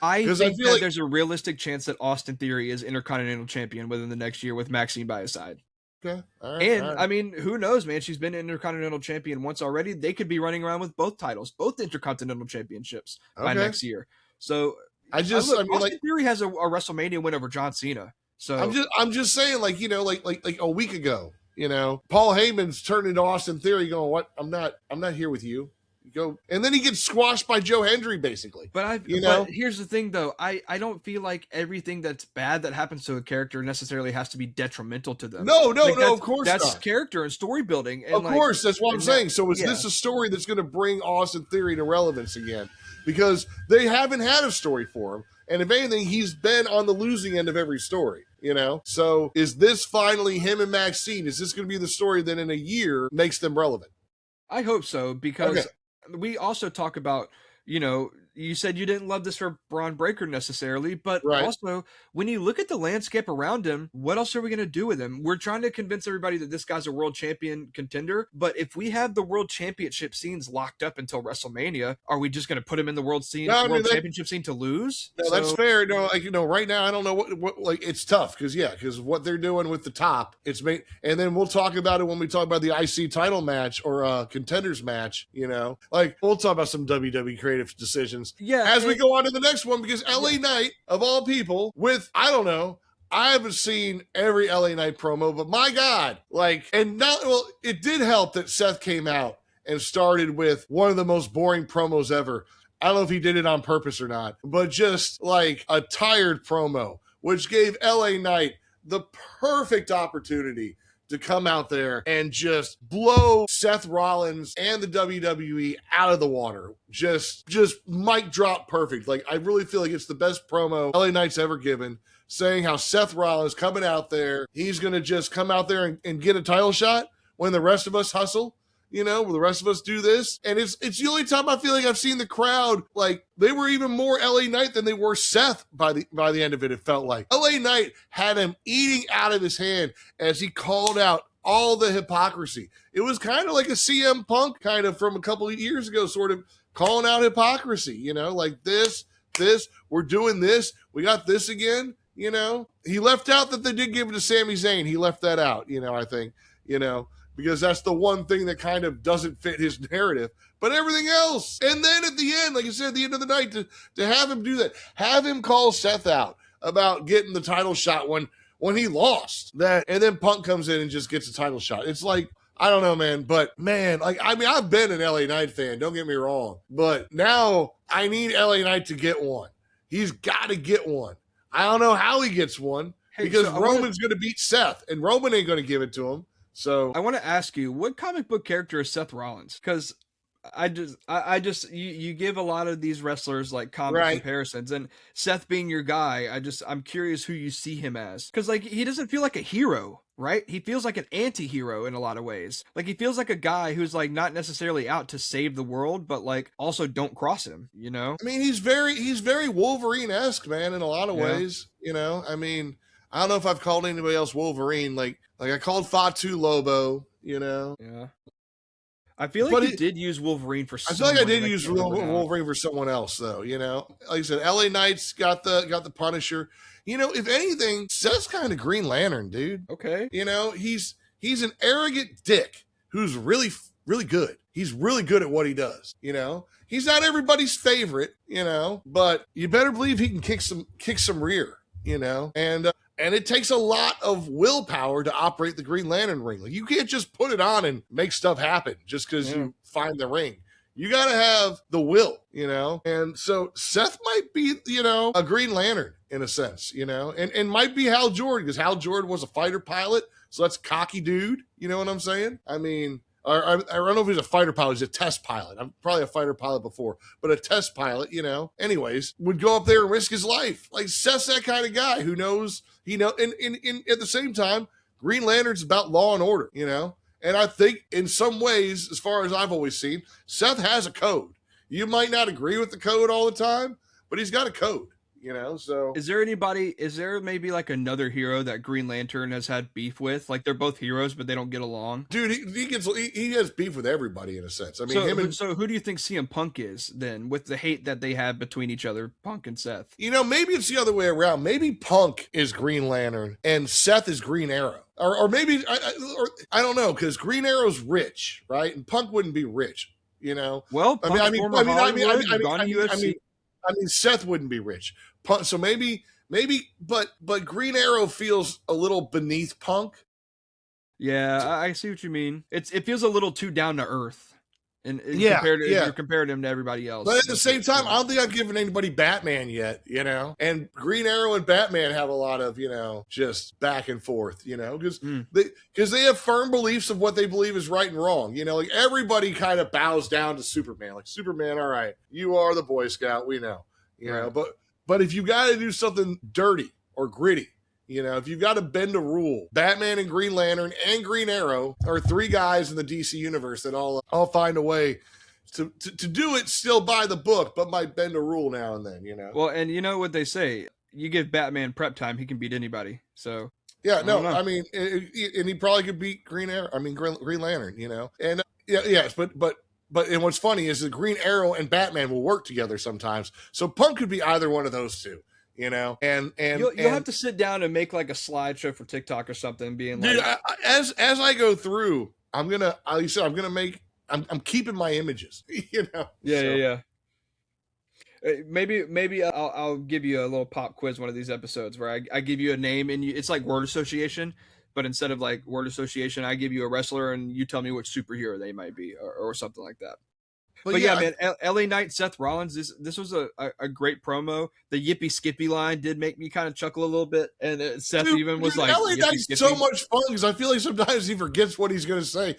I because think feel that like there's a realistic chance that Austin Theory is Intercontinental Champion within the next year with Maxine by his side. okay, all right, And all right. I mean, who knows, man? She's been Intercontinental Champion once already. They could be running around with both titles, both Intercontinental Championships by Okay. next year. So, I mean, Austin like, Theory has a WrestleMania win over John Cena. So I'm just saying, like, like a week ago, Paul Heyman's turned into Austin Theory, going, "What? I'm not here with you." Go, and then he gets squashed by Joe Hendry, basically. But but here's the thing, though. I don't feel like everything that's bad that happens to a character necessarily has to be detrimental to them. No, Like, of course that's not. character and story building. And Of course, that's what I'm saying. So is yeah. this a story that's going to bring Austin Theory to relevance again? Because they haven't had a story for him. And if anything, he's been on the losing end of every story, So is this finally him and Maxine? Is this going to be the story that in a year makes them relevant? I hope so, Okay. because we also talk about, you know, you said you didn't love this for Braun Breaker necessarily, but Right. also when you look at the landscape around him, what else are we going to do with him? We're trying to convince everybody that this guy's a world champion contender, but if we have the world championship scenes locked up until WrestleMania, are we just going to put him in the No, I mean world championship scene to lose? no, that's So fair. No, like, right now I don't know what like it's tough because what they're doing with the top, it's made, and then we'll talk about it when we talk about the IC title match or contenders match. Like we'll talk about some WWE creative decisions yeah, as we go on to the next one because LA Knight of all people with I don't know. I haven't seen every LA Knight promo, but my God, like, and not well, it did help that Seth came out and started with one of the most boring promos ever. I don't know if he did it on purpose or not, but just like a tired promo, which gave LA Knight the perfect opportunity to come out there and just blow Seth Rollins and the WWE out of the water. Just mic drop perfect. Like, I really feel like it's the best promo LA Knight's ever given, saying how Seth Rollins coming out there, he's going to just come out there and get a title shot when the rest of us hustle. Where the rest of us do this. And it's the only time I feel like I've seen the crowd, like, they were even more LA Knight than they were Seth by the end of it, it felt like. LA Knight had him eating out of his hand as he called out all the hypocrisy. It was kind of like a CM Punk kind of from a couple of years ago, sort of calling out hypocrisy, like this, we're doing this, we got this again, He left out that they did give it to Sami Zayn. He left that out, I think, because that's the one thing that kind of doesn't fit his narrative, but everything else. And then at the end, like I said, at the end of the night, to have him do that, have him call Seth out about getting the title shot when he lost that, and then Punk comes in and just gets a title shot. It's like, I don't know, man, but man, like, I mean, I've been an LA Knight fan, don't get me wrong, but now I need LA Knight to get one. He's got to get one. I don't know how he ggets one because Roman's going to beat Seth, and Roman ain't going to give it to him. So I want to ask you, what comic book character is Seth Rollins? Because you give a lot of these wrestlers like comic comparisons, and Seth being your guy, I'm curious who you see him as. Because like he doesn't feel like a hero, right? He feels like an anti-hero in a lot of ways. Like he feels like a guy who's like not necessarily out to save the world, but like also don't cross him, I mean, he's very Wolverine-esque, man, in a lot of ways. I mean, I don't know if I've called anybody else Wolverine. Like I called Fatu Lobo, Yeah. I feel like you did use Wolverine for someone. I feel like I did use Wolverine for someone else, though, Like I said, LA Knight's got the Punisher. If anything, Seth's kind of Green Lantern, dude. Okay. He's an arrogant dick who's really, really good. He's really good at what he does, He's not everybody's favorite, but you better believe he can kick some rear, and it takes a lot of willpower to operate the Green Lantern ring. Like, you can't just put it on and make stuff happen just because you find the ring. You got to have the will, And so Seth might be, a Green Lantern in a sense, and might be Hal Jordan because Hal Jordan was a fighter pilot. So that's cocky dude. You know what I'm saying? I mean, I don't know if he's a fighter pilot. He's a test pilot. I'm probably a fighter pilot before, but a test pilot, anyways, would go up there and risk his life. Like, Seth's that kind of guy who knows, and at the same time, Green Lantern's about law and order, And I think in some ways, as far as I've always seen, Seth has a code. You might not agree with the code all the time, but he's got a code. So is there maybe like another hero that Green Lantern has had beef with? Like they're both heroes, but they don't get along. Dude, he has beef with everybody in a sense. I mean, so who do you think CM Punk is then, with the hate that they have between each other, Punk and Seth? Maybe it's the other way around. Maybe Punk is Green Lantern and Seth is Green Arrow, or maybe I don't know, because Green Arrow's rich, right? And Punk wouldn't be rich, Well, I mean, Seth wouldn't be rich. So maybe, but Green Arrow feels a little beneath Punk. Yeah, I see what you mean. It feels a little too down to earth. And you're comparing him to everybody else. But at the same time, I don't think I've given anybody Batman yet, And Green Arrow and Batman have a lot of, just back and forth, because they have firm beliefs of what they believe is right and wrong. Like everybody kind of bows down to Superman. Like, Superman, all right, you are the Boy Scout, we know, but if you got to do something dirty or gritty, If you've got to bend a rule, Batman and Green Lantern and Green Arrow are three guys in the DC universe that all find a way to do it still by the book, but might bend a rule now and then. Well, and you know what they say: you give Batman prep time, he can beat anybody. So yeah, I don't no, know. I mean, and he probably could beat Green Arrow. I mean, Green Lantern. And yes, but and what's funny is that Green Arrow and Batman will work together sometimes. So Punk could be either one of those two. And You'll have to sit down and make like a slideshow for TikTok or something, being like, dude, as I go through, I'm keeping my images. Yeah. Maybe I'll give you a little pop quiz one of these episodes where I give you a name and it's like word association, but instead of like word association, I give you a wrestler and you tell me which superhero they might be or something like that. But yeah, man, LA Knight, Seth Rollins, this was a great promo. The Yippee Skippy line did make me kind of chuckle a little bit. And Seth even was like, LA Knight's so much fun because I feel like sometimes he forgets what he's going to say.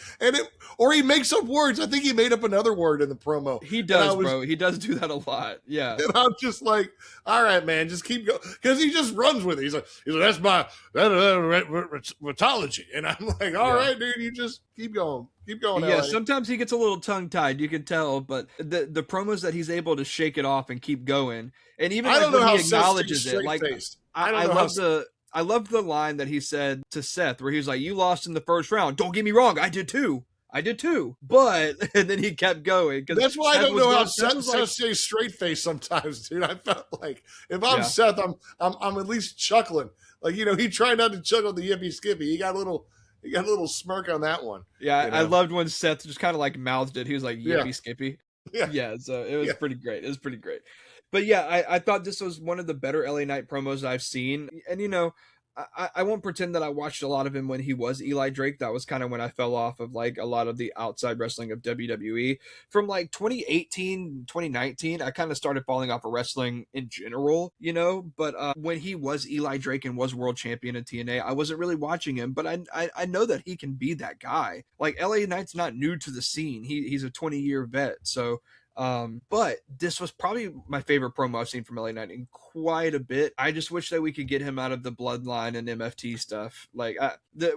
Or he makes up words. I think he made up another word in the promo. He does, bro. He does do that a lot. Yeah. And I'm just like, all right, man, just keep going. Because he just runs with it. He's like, that's my retology. And I'm like, all right, dude, you just keep going. Keep going. Yeah, LA. Sometimes he gets a little tongue-tied, you can tell, but the promos that he's able to shake it off and keep going, and even I like don't know when how he acknowledges it, like I love the line that he said to Seth, where he was like, "You lost in the first round. Don't get me wrong, I did too. But," and then he kept going. That's why I don't know how Seth stays straight face sometimes, dude. I felt like if I'm Seth, I'm at least chuckling. Like he tried not to chuckle at the Yippee Skippy. He got a little smirk on that one. Yeah, I loved when Seth just kind of like mouthed it. He was like, Yippee Skippy. Yeah, so it was pretty great. It was pretty great. But yeah, I thought this was one of the better LA Knight promos I've seen. And I won't pretend that I watched a lot of him when he was Eli Drake. That was kind of when I fell off of like a lot of the outside wrestling of WWE. From like 2018, 2019, I kind of started falling off of wrestling in general, But when he was Eli Drake and was world champion in TNA, I wasn't really watching him. But I know that he can be that guy. Like LA Knight's not new to the scene. He's a 20-year vet. So but this was probably my favorite promo I've seen from LA Knight in quite a bit. I just wish that we could get him out of the bloodline and MFT stuff. Like,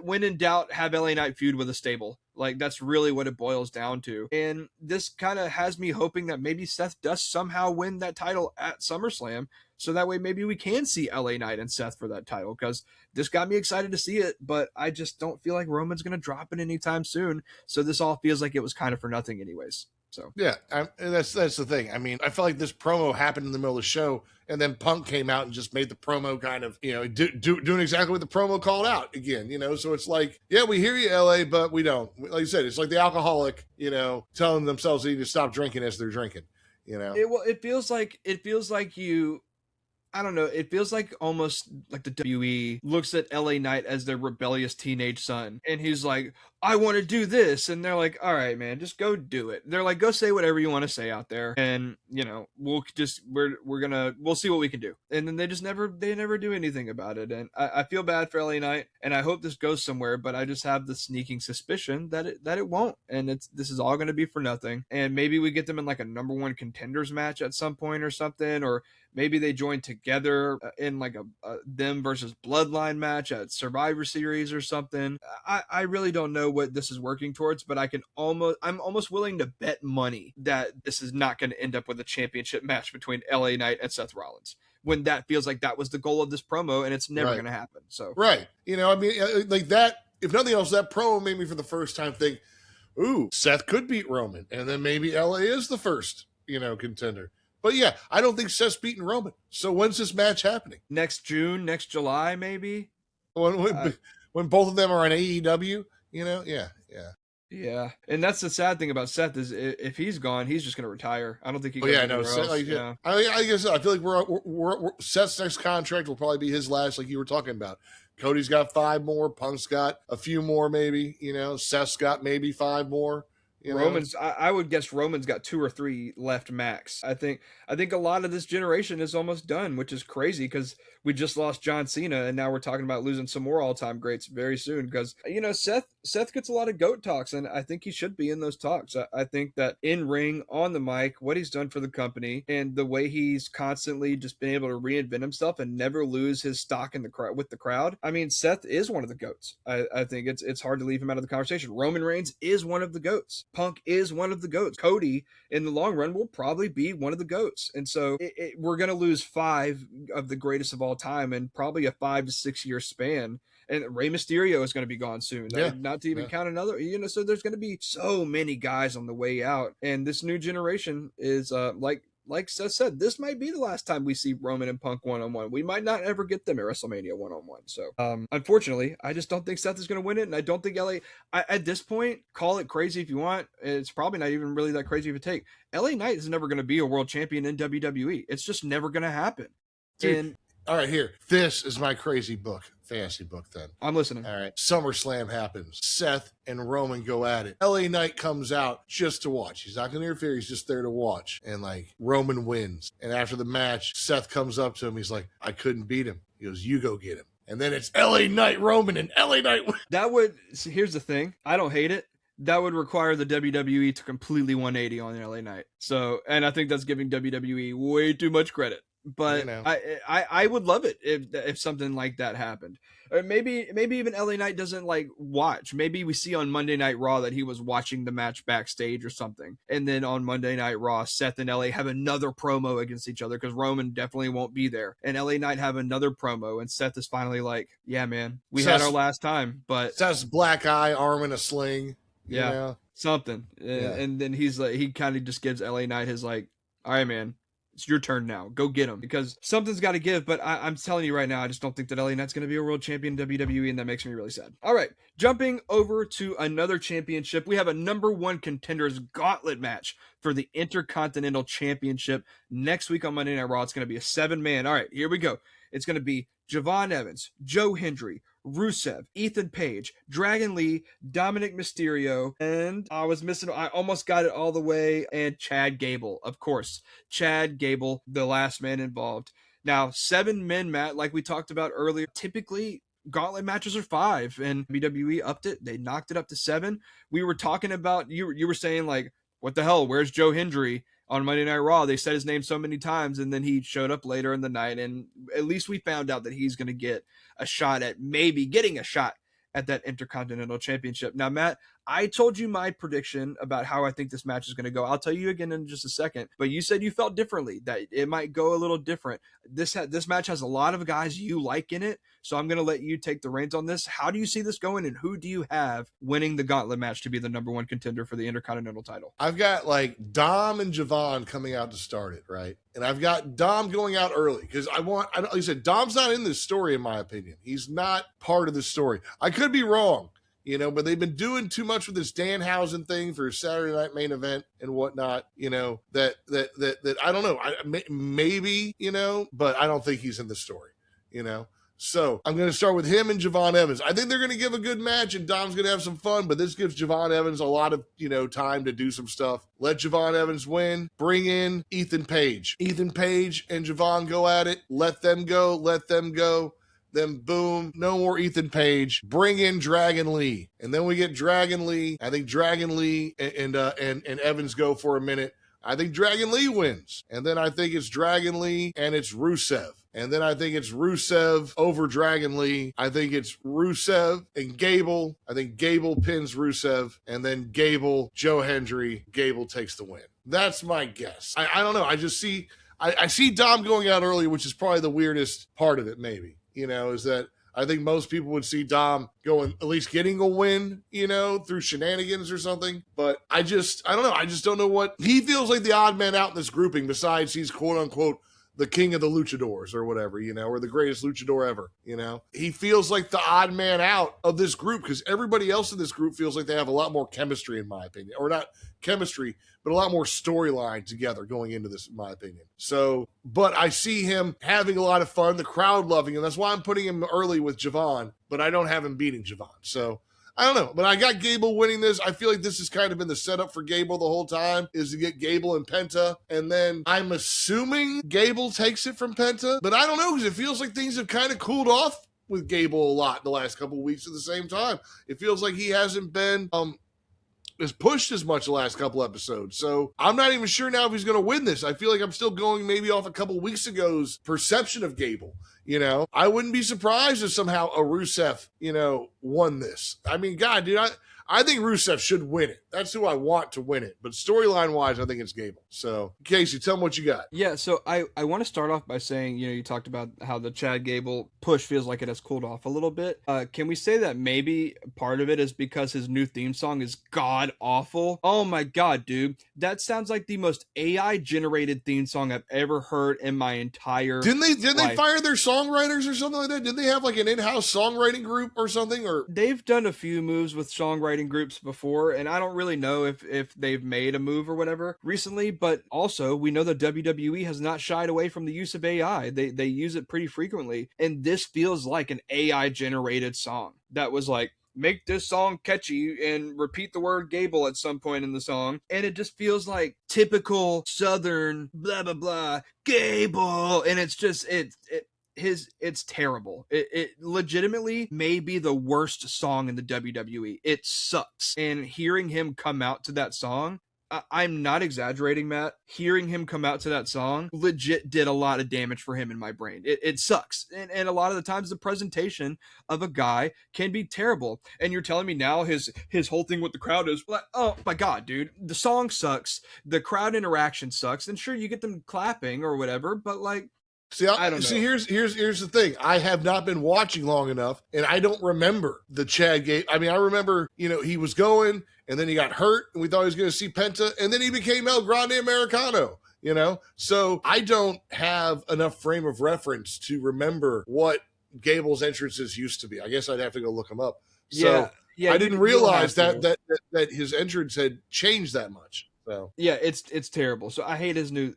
when in doubt, have LA Knight feud with a stable. Like, that's really what it boils down to. And this kind of has me hoping that maybe Seth does somehow win that title at SummerSlam. So that way maybe we can see LA Knight and Seth for that title, because this got me excited to see it, but I just don't feel like Roman's going to drop it anytime soon. So this all feels like it was kind of for nothing anyways. So yeah, that's the thing. I mean, I felt like this promo happened in the middle of the show, and then Punk came out and just made the promo kind of, doing exactly what the promo called out again. So it's like, yeah, we hear you, LA, but we don't. Like you said, it's like the alcoholic, telling themselves they need to stop drinking as they're drinking. It feels like you. I don't know. It feels like almost like the WWE looks at LA Knight as their rebellious teenage son. And he's like, I want to do this. And they're like, all right, man, just go do it. They're like, go say whatever you want to say out there. And, we'll see what we can do. And then they never do anything about it. And I feel bad for LA Knight, and I hope this goes somewhere, but I just have the sneaking suspicion that it won't. And this is all going to be for nothing. And maybe we get them in like a number one contenders match at some point or something, or maybe they join together in like a them versus Bloodline match at Survivor Series or something. I really don't know what this is working towards, but I'm almost willing to bet money that this is not going to end up with a championship match between LA Knight and Seth Rollins, when that feels like that was the goal of this promo, and it's never going to happen. So right, I mean, like that. If nothing else, that promo made me for the first time think, ooh, Seth could beat Roman, and then maybe LA is the first, contender. But yeah, I don't think Seth's beating Roman. So when's this match happening? Next June, next July, maybe. When both of them are on AEW, yeah. Yeah, and that's the sad thing about Seth is if he's gone, he's just going to retire. I don't think he goes anywhere else. I guess I feel like we're Seth's next contract will probably be his last, like you were talking about. Cody's got 5 more, Punk's got a few more, maybe. Seth's got maybe 5 more. You know? Roman's I would guess Roman's got 2 or 3 left max. I think a lot of this generation is almost done, which is crazy because we just lost John Cena and now we're talking about losing some more all-time greats very soon because Seth gets a lot of GOAT talks and I think he should be in those talks. I think that in ring, on the mic, what he's done for the company and the way he's constantly just been able to reinvent himself and never lose his stock in the crowd with the crowd. I mean, Seth is one of the GOATs. I think it's hard to leave him out of the conversation. Roman Reigns is one of the GOATs. Punk is one of the GOATs. Cody, in the long run, will probably be one of the GOATs. And so we're going to lose 5 of the greatest of all time in probably a 5 to 6 year span. And Rey Mysterio is going to be gone soon. Yeah. Not to even count another, so there's going to be so many guys on the way out. And this new generation is like Seth said, this might be the last time we see Roman and Punk one-on-one. We might not ever get them at WrestleMania one-on-one. So, unfortunately, I just don't think Seth is going to win it. And I don't think at this point, call it crazy if you want. It's probably not even really that crazy of a take. LA Knight is never going to be a world champion in WWE. It's just never going to happen. Dude, all right, here. This is my crazy fantasy book then. I'm listening. All right. SummerSlam happens. Seth and Roman go at it. LA Knight comes out just to watch. He's not going to interfere. He's just there to watch. And Roman wins. And after the match, Seth comes up to him. He's like, I couldn't beat him. He goes, you go get him. And then it's LA Knight Roman and LA Knight. Here's the thing. I don't hate it. That would require the WWE to completely 180 on LA Knight. So, and I think that's giving WWE way too much credit. But I would love it if something like that happened. Or maybe even LA Knight doesn't watch. Maybe we see on Monday Night Raw that he was watching the match backstage or something. And then on Monday Night Raw, Seth and LA have another promo against each other because Roman definitely won't be there. And LA Knight have another promo and Seth is finally like, yeah, man, we had our last time. But Seth's black eye, arm in a sling. Yeah, something. And then he's like, he kind of just gives LA Knight his all right, man, it's your turn now. Go get him because something's got to give. But I'm telling you right now, I just don't think that LA Knight's going to be a world champion in WWE, and that makes me really sad. All right, jumping over to another championship, we have a number 1 contenders gauntlet match for the Intercontinental Championship next week on Monday Night Raw. It's going to be a 7-man. All right, here we go. It's going to be Javon Evans, Joe Hendry, Rusev, Ethan Page, Dragon Lee, Dominic Mysterio, and I almost got it all the way, and Chad Gable, of course. Chad Gable, the last man involved. Now, 7 men, Matt, like we talked about earlier, typically gauntlet matches are 5, and WWE upped it. They knocked it up to 7. We were talking about, you were saying what the hell, where's Joe Hendry? On Monday Night Raw, they said his name so many times, and then he showed up later in the night, and at least we found out that he's going to get a shot at maybe getting a shot at that Intercontinental Championship. Now, Matt, I told you my prediction about how I think this match is going to go. I'll tell you again in just a second, but you said you felt differently, that it might go a little different. This match has a lot of guys you like in it, so I'm going to let you take the reins on this. How do you see this going, and who do you have winning the gauntlet match to be the number 1 contender for the Intercontinental title? I've got Dom and Javon coming out to start it, right? And I've got Dom going out early because like I said, Dom's not in this story, in my opinion. He's not part of the story. I could be wrong, but they've been doing too much with this Danhausen thing for Saturday Night Main Event and whatnot, that I don't know. Maybe, but I don't think he's in the story, So I'm going to start with him and Javon Evans. I think they're going to give a good match and Dom's going to have some fun, but this gives Javon Evans a lot of, time to do some stuff. Let Javon Evans win. Bring in Ethan Page. Ethan Page and Javon go at it. Let them go. Then boom, no more Ethan Page. Bring in Dragon Lee. And then we get Dragon Lee. I think Dragon Lee and Evans go for a minute. I think Dragon Lee wins. And then I think it's Dragon Lee and it's Rusev. And then I think it's Rusev over Dragon Lee. I think it's Rusev and Gable. I think Gable pins Rusev. And then Gable, Joe Hendry, Gable takes the win. That's my guess. I don't know. I just see, I see Dom going out early, which is probably the weirdest part of it, maybe. Is that I think most people would see Dom going, at least getting a win, through shenanigans or something. But I don't know. I just don't know what he feels like the odd man out in this grouping, besides he's quote unquote the king of the luchadors or whatever, or the greatest luchador ever, He feels like the odd man out of this group because everybody else in this group feels like they have a lot more chemistry, in my opinion. Or not chemistry, but a lot more storyline together going into this, in my opinion. So, but I see him having a lot of fun, the crowd loving him. That's why I'm putting him early with Javon, but I don't have him beating Javon. So I don't know, but I got Gable winning this. I feel like this has kind of been the setup for Gable the whole time, is to get Gable and Penta. And then I'm assuming Gable takes it from Penta, but I don't know, because it feels like things have kind of cooled off with Gable a lot the last couple of weeks at the same time. It feels like he hasn't been has pushed as much the last couple episodes. So I'm not even sure now if he's going to win this. I feel like I'm still going maybe off a couple weeks ago's perception of Gable. You know, I wouldn't be surprised if somehow a Rusev, won this. I mean, God, dude, I think Rusev should win it. That's who I want to win it. But storyline wise, I think it's Gable. So, Casey, tell them what you got. Yeah, so I want to start off by saying, you talked about how the Chad Gable push feels like it has cooled off a little bit. Can we say that maybe part of it is because his new theme song is god awful? Oh my god, dude. That sounds like the most AI generated theme song I've ever heard in my entire Didn't they life. fire their songwriters or something like that? Didn't they have like an in-house songwriting group or something? Or they've done a few moves with songwriting groups before, and I don't really know if they've made a move or whatever recently, but also we know that WWE has not shied away from the use of AI. They use it pretty frequently, and this feels like an AI generated song that was like, make this song catchy and repeat the word Gable at some point in the song. And it just feels like typical Southern blah, blah, blah, Gable. And it's just, it's terrible. It legitimately may be the worst song in the WWE. It sucks. And hearing him come out to that song, I'm not exaggerating, Matt. Hearing him come out to that song legit did a lot of damage for him in my brain. It sucks. And a lot of the times the presentation of a guy can be terrible. And you're telling me now his whole thing with the crowd is like, oh my God, dude, the song sucks. The crowd interaction sucks. And sure, you get them clapping or whatever, but like, I don't know. See, here's the thing. I have not been watching long enough, and I don't remember the Chad Gable. I mean, I remember, he was going, and then he got hurt, and we thought he was going to see Penta, and then he became El Grande Americano. So I don't have enough frame of reference to remember what Gable's entrances used to be. I guess I'd have to go look them up. So yeah, I didn't realize that his entrance had changed that much. So yeah, it's terrible. So I hate his new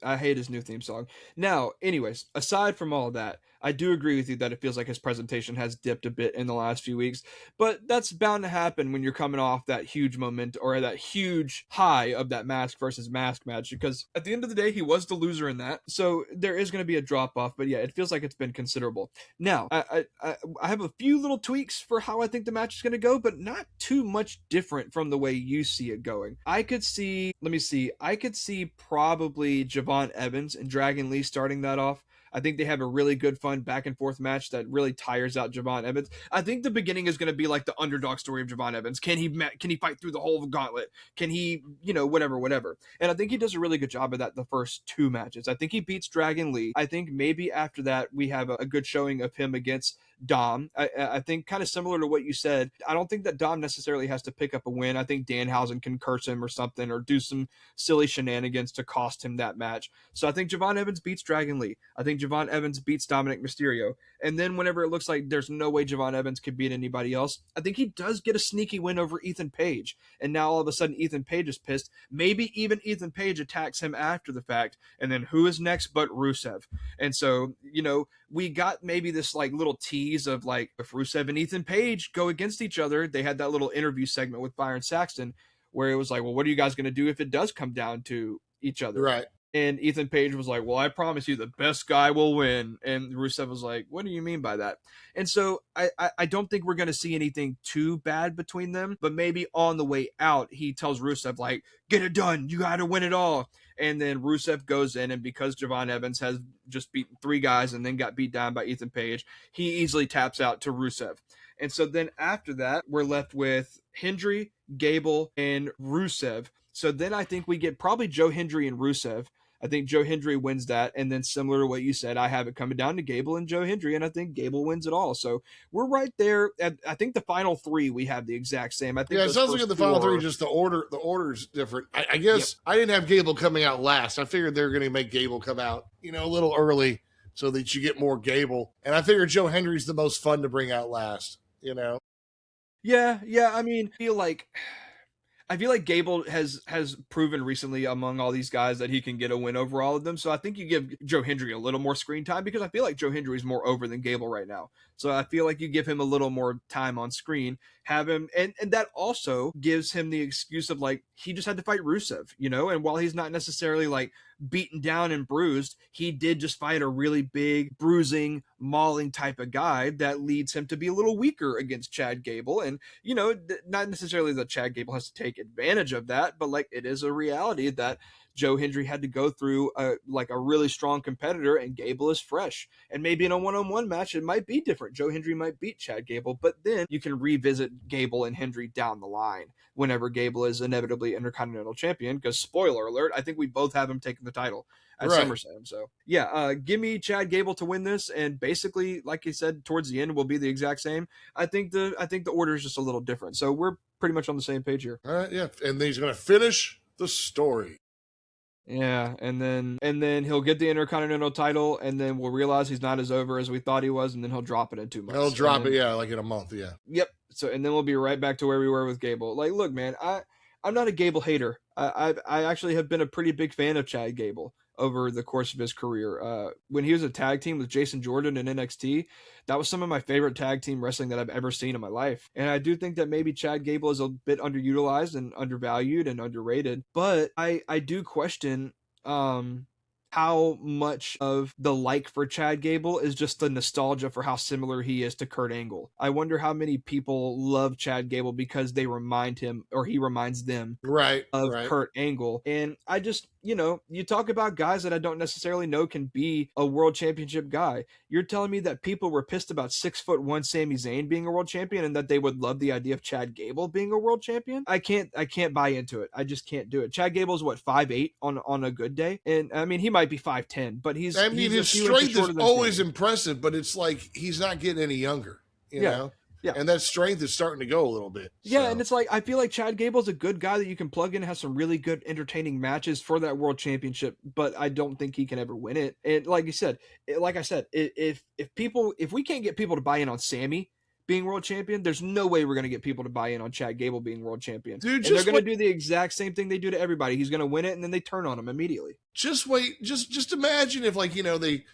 theme song. Now, anyways, aside from all of that, I do agree with you that it feels like his presentation has dipped a bit in the last few weeks, but that's bound to happen when you're coming off that huge moment or that huge high of that mask versus mask match, because at the end of the day, he was the loser in that. So there is going to be a drop off, but yeah, it feels like it's been considerable. Now, I have a few little tweaks for how I think the match is going to go, but not too much different from the way you see it going. I could see probably Javon Evans and Dragon Lee starting that off. I think they have a really good, fun back and forth match that really tires out Javon Evans. I think the beginning is going to be like the underdog story of Javon Evans. Can he fight through the whole gauntlet? Can he, whatever. And I think he does a really good job of that the first two matches. I think he beats Dragon Lee. I think maybe after that we have a good showing of him against Dom. I think kind of similar to what you said. I don't think that Dom necessarily has to pick up a win. I think Danhausen can curse him or something or do some silly shenanigans to cost him that match. So I think Javon Evans beats Dragon Lee. I think Javon Evans beats Dominic Mysterio. And then whenever it looks like there's no way Javon Evans could beat anybody else, I think he does get a sneaky win over Ethan Page. And now all of a sudden Ethan Page is pissed. Maybe even Ethan Page attacks him after the fact. And then who is next but Rusev? And so, we got maybe this like little tease of like, if Rusev and Ethan Page go against each other, they had that little interview segment with Byron Saxton where it was like, well, what are you guys going to do if it does come down to each other? Right. And Ethan Page was like, well, I promise you the best guy will win. And Rusev was like, what do you mean by that? And so I don't think we're going to see anything too bad between them, but maybe on the way out, he tells Rusev like, get it done. You got to win it all. And then Rusev goes in, and because Javon Evans has just beaten 3 guys and then got beat down by Ethan Page, he easily taps out to Rusev. And so then after that, we're left with Hendry, Gable, and Rusev. So then I think we get probably Joe Hendry and Rusev. I think Joe Hendry wins that. And then similar to what you said, I have it coming down to Gable and Joe Hendry, and I think Gable wins it all. So we're right there. I think the final 3, we have the exact same. I think it sounds like in the final 3, just the order's different. I guess I didn't have Gable coming out last. I figured they were going to make Gable come out, a little early so that you get more Gable. And I figured Joe Hendry's the most fun to bring out last, Yeah. I mean, I feel like I feel like Gable has proven recently among all these guys that he can get a win over all of them. So I think you give Joe Hendry a little more screen time because I feel like Joe Hendry is more over than Gable right now. So I feel like you give him a little more time on screen, have him, and that also gives him the excuse of like he just had to fight Rusev, you know, and while he's not necessarily like beaten down and bruised, he did just fight a really big, bruising, mauling type of guy that leads him to be a little weaker against Chad Gable. And you know, not necessarily that Chad Gable has to take advantage of that, but like it is a reality that Joe Hendry had to go through a really strong competitor, and Gable is fresh. And maybe in a one-on-one match, it might be different. Joe Hendry might beat Chad Gable, but then you can revisit Gable and Hendry down the line whenever Gable is inevitably Intercontinental Champion. Because spoiler alert, I think we both have him taking the title at Right. SummerSlam. So yeah, give me Chad Gable to win this, and basically, like you said, towards the end will be the exact same. I think the order is just a little different. So we're pretty much on the same page here. All right, yeah. And then he's going to finish the story. Yeah, and then he'll get the Intercontinental title, and then we'll realize he's not as over as we thought he was, and then he'll drop it in 2 months. He'll drop it, yeah, like in a month, yeah. Yep. So and then we'll be right back to where we were with Gable. Like, look, man, I'm not a Gable hater. I actually have been a pretty big fan of Chad Gable over the course of his career. When he was a tag team with Jason Jordan in NXT, that was some of my favorite tag team wrestling that I've ever seen in my life. And I do think that maybe Chad Gable is a bit underutilized and undervalued and underrated. But I do question how much of the like for Chad Gable is just the nostalgia for how similar he is to Kurt Angle. I wonder how many people love Chad Gable because they remind him, or he reminds them, right, of right. Kurt Angle. And I just, you know, you talk about guys that I don't necessarily know can be a world championship guy. You're telling me that people were pissed about 6'1" Sami Zayn being a world champion and that they would love the idea of Chad Gable being a world champion? I can't buy into it. I just can't do it. Chad Gable's what, 5'8" on a good day? And I mean, he might be 5'10", but his strength is always impressive, but it's like he's not getting any younger, you know? Yeah. And that strength is starting to go a little bit. Yeah, and it's like, I feel like Chad Gable's a good guy that you can plug in and have some really good, entertaining matches for that world championship, but I don't think he can ever win it. And like I said, if we can't get people to buy in on Sammy being world champion, there's no way we're going to get people to buy in on Chad Gable being world champion. Dude, and they're going to do the exact same thing they do to everybody. He's going to win it, and then they turn on him immediately. Just wait. Just imagine if, like, you know, they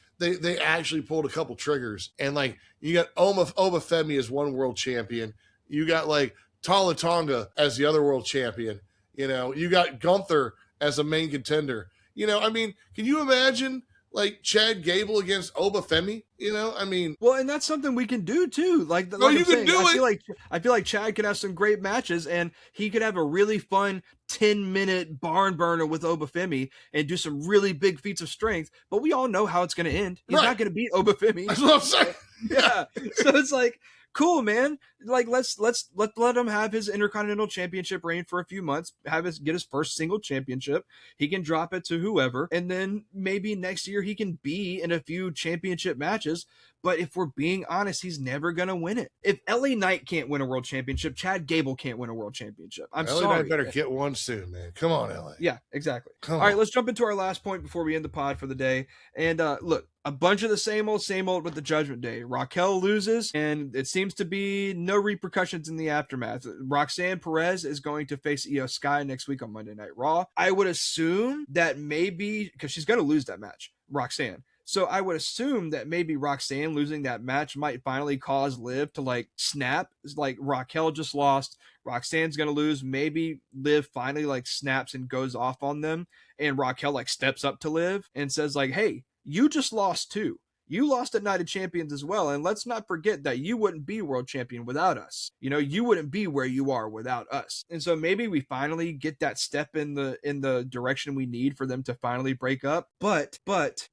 actually pulled a couple triggers, and like you got Obafemi as one world champion, you got like Tala Tonga as the other world champion, you know, you got Gunther as a main contender. You know, I mean, can you imagine like Chad Gable against Obafemi? You know, I mean, well, and that's something we can do too. Like you can saying, do it. I feel like Chad could have some great matches, and he could have a really fun 10-minute barn burner with Obafemi and do some really big feats of strength. But we all know how it's going to end. He's not going to beat Obafemi. That's what I'm saying. Yeah. So it's like, cool, man. Like let's let him have his Intercontinental Championship reign for a few months, get his first single championship. He can drop it to whoever, and then maybe next year he can be in a few championship matches. But if we're being honest, he's never gonna win it. If LA Knight can't win a world championship, Chad Gable can't win a world championship. I'm sorry. LA Knight better get one soon, man. Come on, LA. Yeah, exactly. All right, let's jump into our last point before we end the pod for the day. And look, a bunch of the same old with the Judgment Day. Raquel loses, and it seems to be no repercussions in the aftermath. Roxanne Perez is going to face Io Sky next week on Monday Night Raw. I would assume that maybe, because she's going to lose that match, Roxanne. So I would assume that maybe Roxanne losing that match might finally cause Liv to like snap. Like Raquel just lost, Roxanne's gonna lose. Maybe Liv finally like snaps and goes off on them, and Raquel like steps up to Liv and says like, "Hey, you just lost too. You lost at Night of Champions as well, and let's not forget that you wouldn't be world champion without us. You know, you wouldn't be where you are without us." And so maybe we finally get that step in the direction we need for them to finally break up. But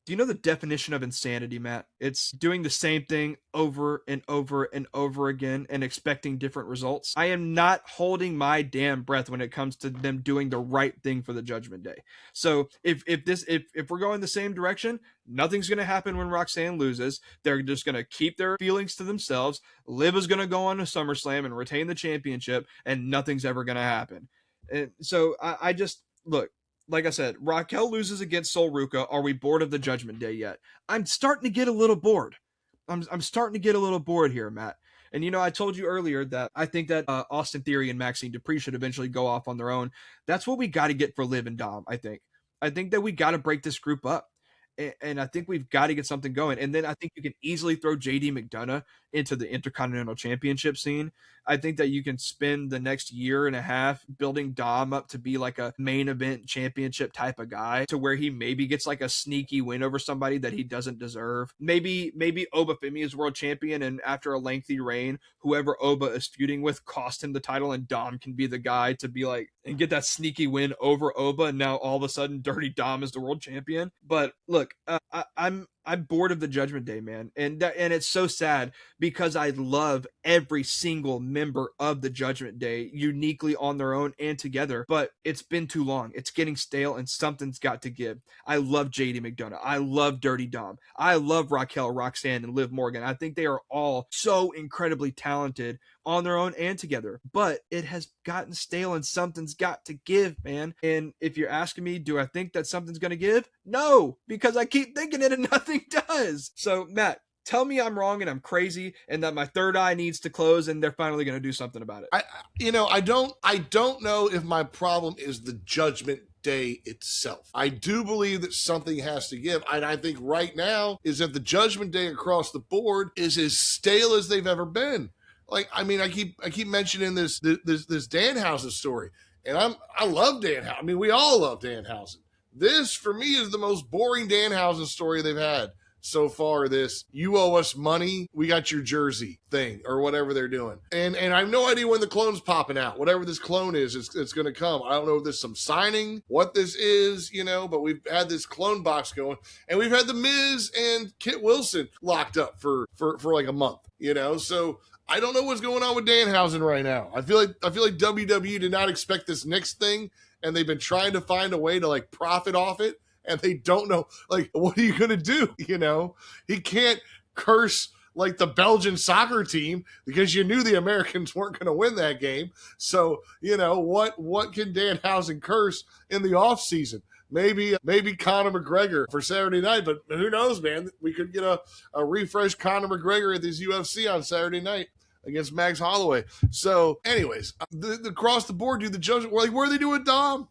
do you know the definition of insanity, Matt? It's doing the same thing over and over and over again and expecting different results. I am not holding my damn breath when it comes to them doing the right thing for the Judgment Day. So if we're going the same direction, nothing's going to happen when Roxanne loses. They're just going to keep their feelings to themselves. Liv is going to go on to SummerSlam and retain the championship, and nothing's ever going to happen. And so I just, look, like I said, Raquel loses against Sol Ruca. Are we bored of the Judgment Day yet? I'm starting to get a little bored. I'm starting to get a little bored here, Matt. And I told you earlier that I think that Austin Theory and Maxine Dupree should eventually go off on their own. That's what we got to get for Liv and Dom. I think that we got to break this group up. And I think we've got to get something going. And then I think you can easily throw JD McDonough into the Intercontinental Championship scene. I think that you can spend the next year and a half building Dom up to be like a main event championship type of guy, to where he maybe gets like a sneaky win over somebody that he doesn't deserve. Maybe Oba Femi is world champion, and after a lengthy reign, whoever Oba is feuding with cost him the title, and Dom can be the guy to be like and get that sneaky win over Oba, and now all of a sudden Dirty Dom is the world champion. But look, I'm bored of the Judgment Day, man, and it's so sad because I love every single member of the Judgment Day uniquely on their own and together. But it's been too long. It's getting stale, and something's got to give. I love JD McDonough. I love Dirty Dom. I love Raquel, Roxanne, and Liv Morgan. I think they are all so incredibly talented on their own and together, but it has gotten stale, and something's got to give, man. And if you're asking me, do I think that something's going to give? No, because I keep thinking it and nothing does. So Matt, tell me I'm wrong and I'm crazy and that my third eye needs to close and they're finally going to do something about it. I don't know if my problem is the Judgment Day itself. I do believe that something has to give, and I think right now is that the Judgment Day across the board is as stale as they've ever been. Like, I mean, I keep mentioning this Danhausen story, and I love Danhausen. I mean, we all love Danhausen. This, for me, is the most boring Danhausen story they've had so far. This "you owe us money, we got your jersey" thing, or whatever they're doing, and I have no idea when the clone's popping out. Whatever this clone is, it's going to come. I don't know if there's some signing, what this is, but we've had this clone box going, and we've had the Miz and Kit Wilson locked up for like a month, so. I don't know what's going on with Danhausen right now. I feel like WWE did not expect this next thing, and they've been trying to find a way to like profit off it, and they don't know, like, what are you gonna do? He can't curse like the Belgian soccer team because you knew the Americans weren't going to win that game. So what can Danhausen curse in the off season? Maybe Conor McGregor for Saturday night, but who knows, man? We could get a refreshed Conor McGregor at this UFC on Saturday night against Max Holloway. So, anyways, the across the board, dude, the judges, like, what are they doing with Dom?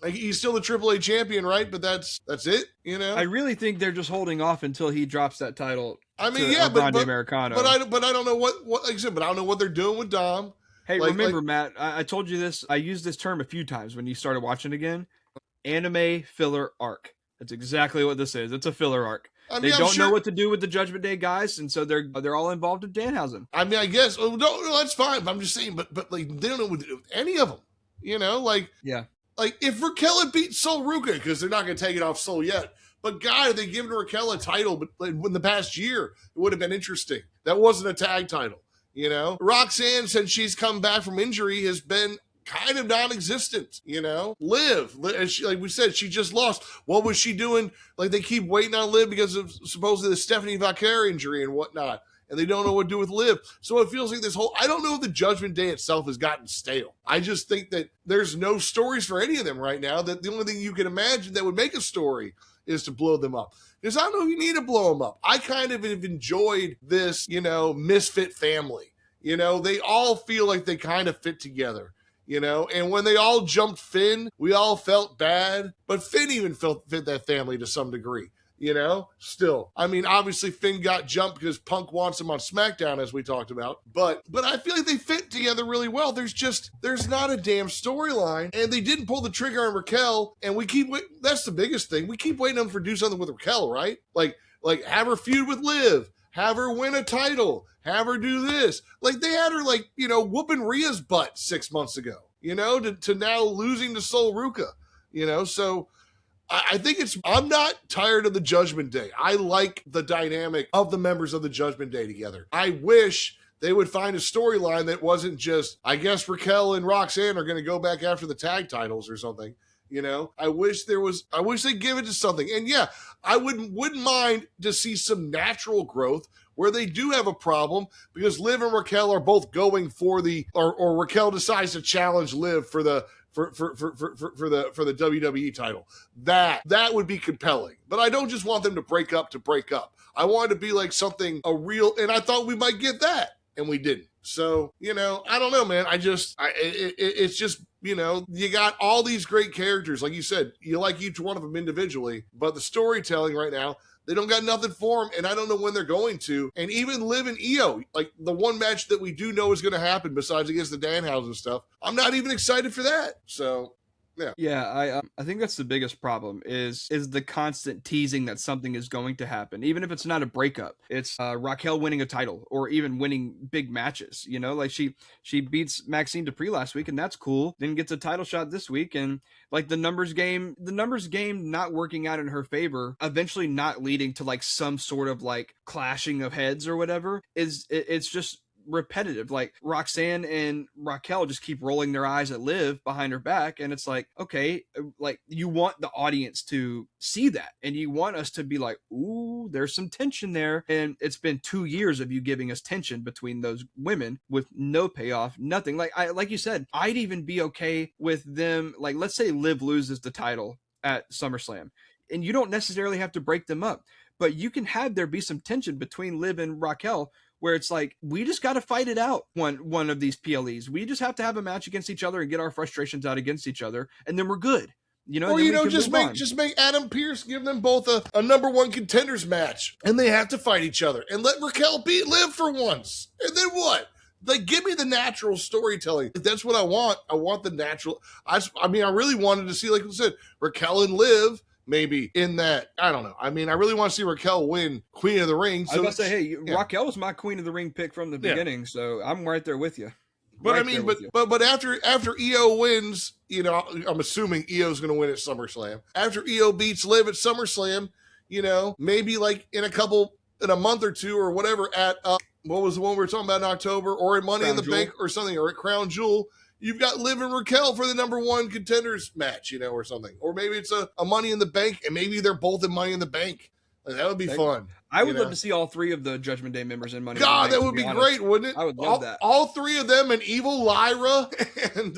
Like, he's still the AAA champion, right? But that's it, I really think they're just holding off until he drops that title. I mean, yeah, but Americano. But I don't know what like I said, but I don't know what they're doing with Dom. Hey, remember, Matt, I told you this. I used this term a few times when you started watching again. Anime filler arc. That's exactly what this is. It's a filler arc. I mean, they don't know what to do with the Judgment Day guys, and so they're all involved in Danhausen. I mean, I guess no, that's fine. But I'm just saying, but like they don't know what to do with any of them. Yeah. Like if Raquel had beat Sol Ruca, because they're not going to take it off Sol yet. But God, they given Raquel a title, but in the past year, it would have been interesting. That wasn't a tag title. Roxanne, since she's come back from injury, has been kind of non-existent, Liv, like we said, she just lost. What was she doing? Like, they keep waiting on Liv because of supposedly the Stephanie Vaquer injury and whatnot, and they don't know what to do with Liv. So it feels like I don't know if the Judgment Day itself has gotten stale. I just think that there's no stories for any of them right now, that the only thing you can imagine that would make a story is to blow them up. Because I don't know if you need to blow them up. I kind of have enjoyed this, misfit family. They all feel like they kind of fit together. And when they all jumped Finn, we all felt bad. But Finn even fit that family to some degree, still. I mean, obviously Finn got jumped because Punk wants him on SmackDown, as we talked about. But I feel like they fit together really well. There's not a damn storyline. And they didn't pull the trigger on Raquel. And that's the biggest thing. We keep waiting on them to do something with Raquel, right? Like have her feud with Liv. Have her win a title. Have her do this. Like, they had her, whooping Rhea's butt 6 months ago, to now losing to Sol Ruca, So I think I'm not tired of the Judgment Day. I like the dynamic of the members of the Judgment Day together. I wish they would find a storyline that wasn't just, I guess Raquel and Roxanne are going to go back after the tag titles or something. I wish they'd give it to something. And yeah, I wouldn't mind to see some natural growth where they do have a problem because Liv and Raquel are both going for or Raquel decides to challenge Liv for the WWE title. That would be compelling. But I don't just want them to break up. I want it to be like something, and I thought we might get that. and we didn't. So, I don't know, man. It's just, you got all these great characters. Like you said, you like each one of them individually, but the storytelling right now, they don't got nothing for them, and I don't know when they're going to. And even Liv and Io, like the one match that we do know is going to happen besides against the Danhausen stuff, I'm not even excited for that. So, yeah. Yeah, I think that's the biggest problem is the constant teasing that something is going to happen, even if it's not a breakup. It's Raquel winning a title or even winning big matches. Like she beats Maxine Dupree last week, and that's cool. Then gets a title shot this week, and like the numbers game not working out in her favor, eventually not leading to like some sort of like clashing of heads or whatever. It's just repetitive. Like Roxanne and Raquel just keep rolling their eyes at Liv behind her back, and it's like, okay, like you want the audience to see that, and you want us to be like, ooh, there's some tension there. And it's been 2 years of you giving us tension between those women with no payoff, nothing. Like you said, I'd even be okay with them, like, let's say Liv loses the title at SummerSlam, and you don't necessarily have to break them up, but you can have there be some tension between Liv and Raquel, where it's like, we just got to fight it out. One of these PLEs, we just have to have a match against each other and get our frustrations out against each other, and then we're good. Or just make Adam Pearce, give them both a number one contenders match, and they have to fight each other, and let Raquel beat Liv for once, and then what? Like, give me the natural storytelling. That's what I want. I want the natural. I really wanted to see, like I said, Raquel and Liv. Maybe in that, I don't know. I really want to see Raquel win Queen of the Ring. So I was about to say, hey, yeah. Raquel was my Queen of the Ring pick from the beginning, so I'm right there with you. But but after Io wins, I'm assuming Io's going to win at SummerSlam. After Io beats Liv at SummerSlam, maybe like in a month or two or whatever at what was the one we were talking about in October, or at Money in the Bank or something, or at Crown Jewel. You've got Liv and Raquel for the number one contenders match, or something. Or maybe it's a Money in the Bank, and maybe they're both in Money in the Bank. Like, that would be fun. I would love to see all three of the Judgment Day members in Money in the God, Bank. that would be great, wouldn't it? I would love that. All three of them and Evil Lyra. And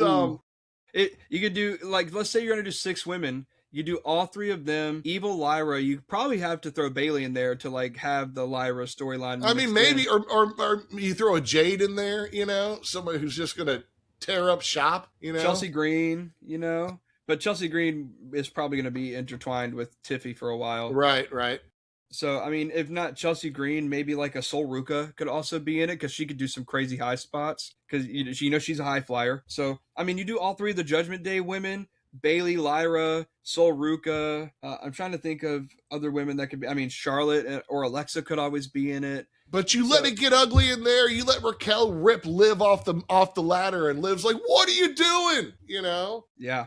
you could do, like, let's say you're going to do 6 women. You do all 3 of them. Evil Lyra, you probably have to throw Bailey in there to like have the Lyra storyline. Maybe, or you throw a Jade in there, somebody who's just going to tear up shop, Chelsea Green, but Chelsea Green is probably going to be intertwined with Tiffy for a while. Right. So, if not Chelsea Green, maybe like a Sol Ruka could also be in it, because she could do some crazy high spots, because she's a high flyer. So, you do all 3 of the Judgment Day women, Bailey, Lyra, Sol Ruka. I'm trying to think of other women that could be, Charlotte or Alexa could always be in it. But you let it get ugly in there. You let Raquel rip Liv off the ladder, and Liv's like, "What are you doing?" Yeah.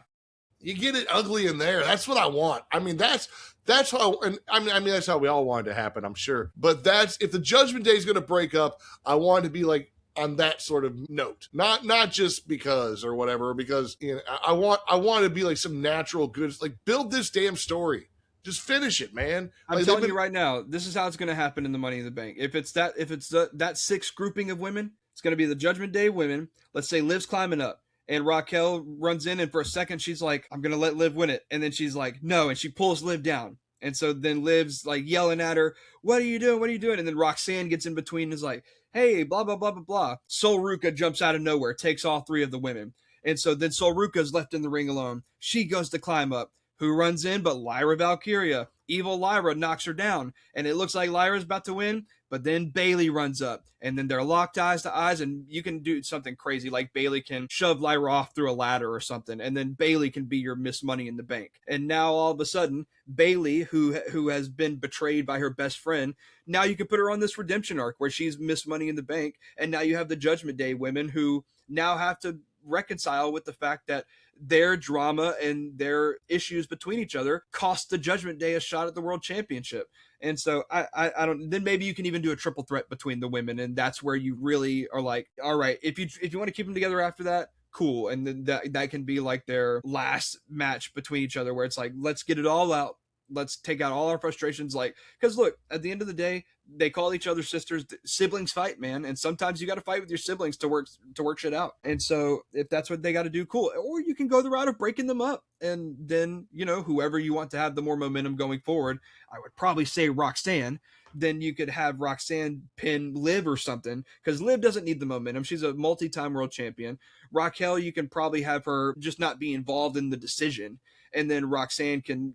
You get it ugly in there. That's what I want. That's how, and that's how we all want it to happen, I'm sure. But if the Judgment Day is going to break up, I want it to be like on that sort of note, not just because or whatever. Because I want it to be like some natural good, like build this damn story. Just finish it, man. I'm telling you right now, this is how it's going to happen in the Money in the Bank. If it's that 6 grouping of women, it's going to be the Judgment Day women. Let's say Liv's climbing up, and Raquel runs in, and for a second she's like, I'm going to let Liv win it. And then she's like, no, and she pulls Liv down. And so then Liv's like yelling at her, what are you doing? What are you doing? And then Roxanne gets in between and is like, hey, blah, blah, blah, blah, blah. Sol Ruka jumps out of nowhere, takes all 3 of the women. And so then Sol Ruka's left in the ring alone. She goes to climb up. Who runs in but Lyra Valkyria? Evil Lyra knocks her down, and it looks like Lyra's about to win, but then Bailey runs up, and then they're locked eyes to eyes, and you can do something crazy, like Bailey can shove Lyra off through a ladder or something, and then Bailey can be your Miss Money in the Bank. And now all of a sudden, Bailey, who has been betrayed by her best friend, now you can put her on this redemption arc where she's Miss Money in the Bank, and now you have the Judgment Day women who now have to reconcile with the fact that their drama and their issues between each other cost the Judgment Day a shot at the World Championship. And so I don't, then maybe you can even do a triple threat between the women, and that's where you really are like, all right, if you want to keep them together after that, cool. And then that can be like their last match between each other, where it's like, let's get it all out. Let's take out all our frustrations. Like, because look, at the end of the day, they call each other sisters. Siblings fight, man, and sometimes you got to fight with your siblings to work shit out. And so, if that's what they got to do, cool. Or you can go the route of breaking them up, and then whoever you want to have the more momentum going forward. I would probably say Roxanne, then you could have Roxanne pin Liv or something, because Liv doesn't need the momentum. She's a multi-time world champion. Raquel, you can probably have her just not be involved in the decision, and then Roxanne can,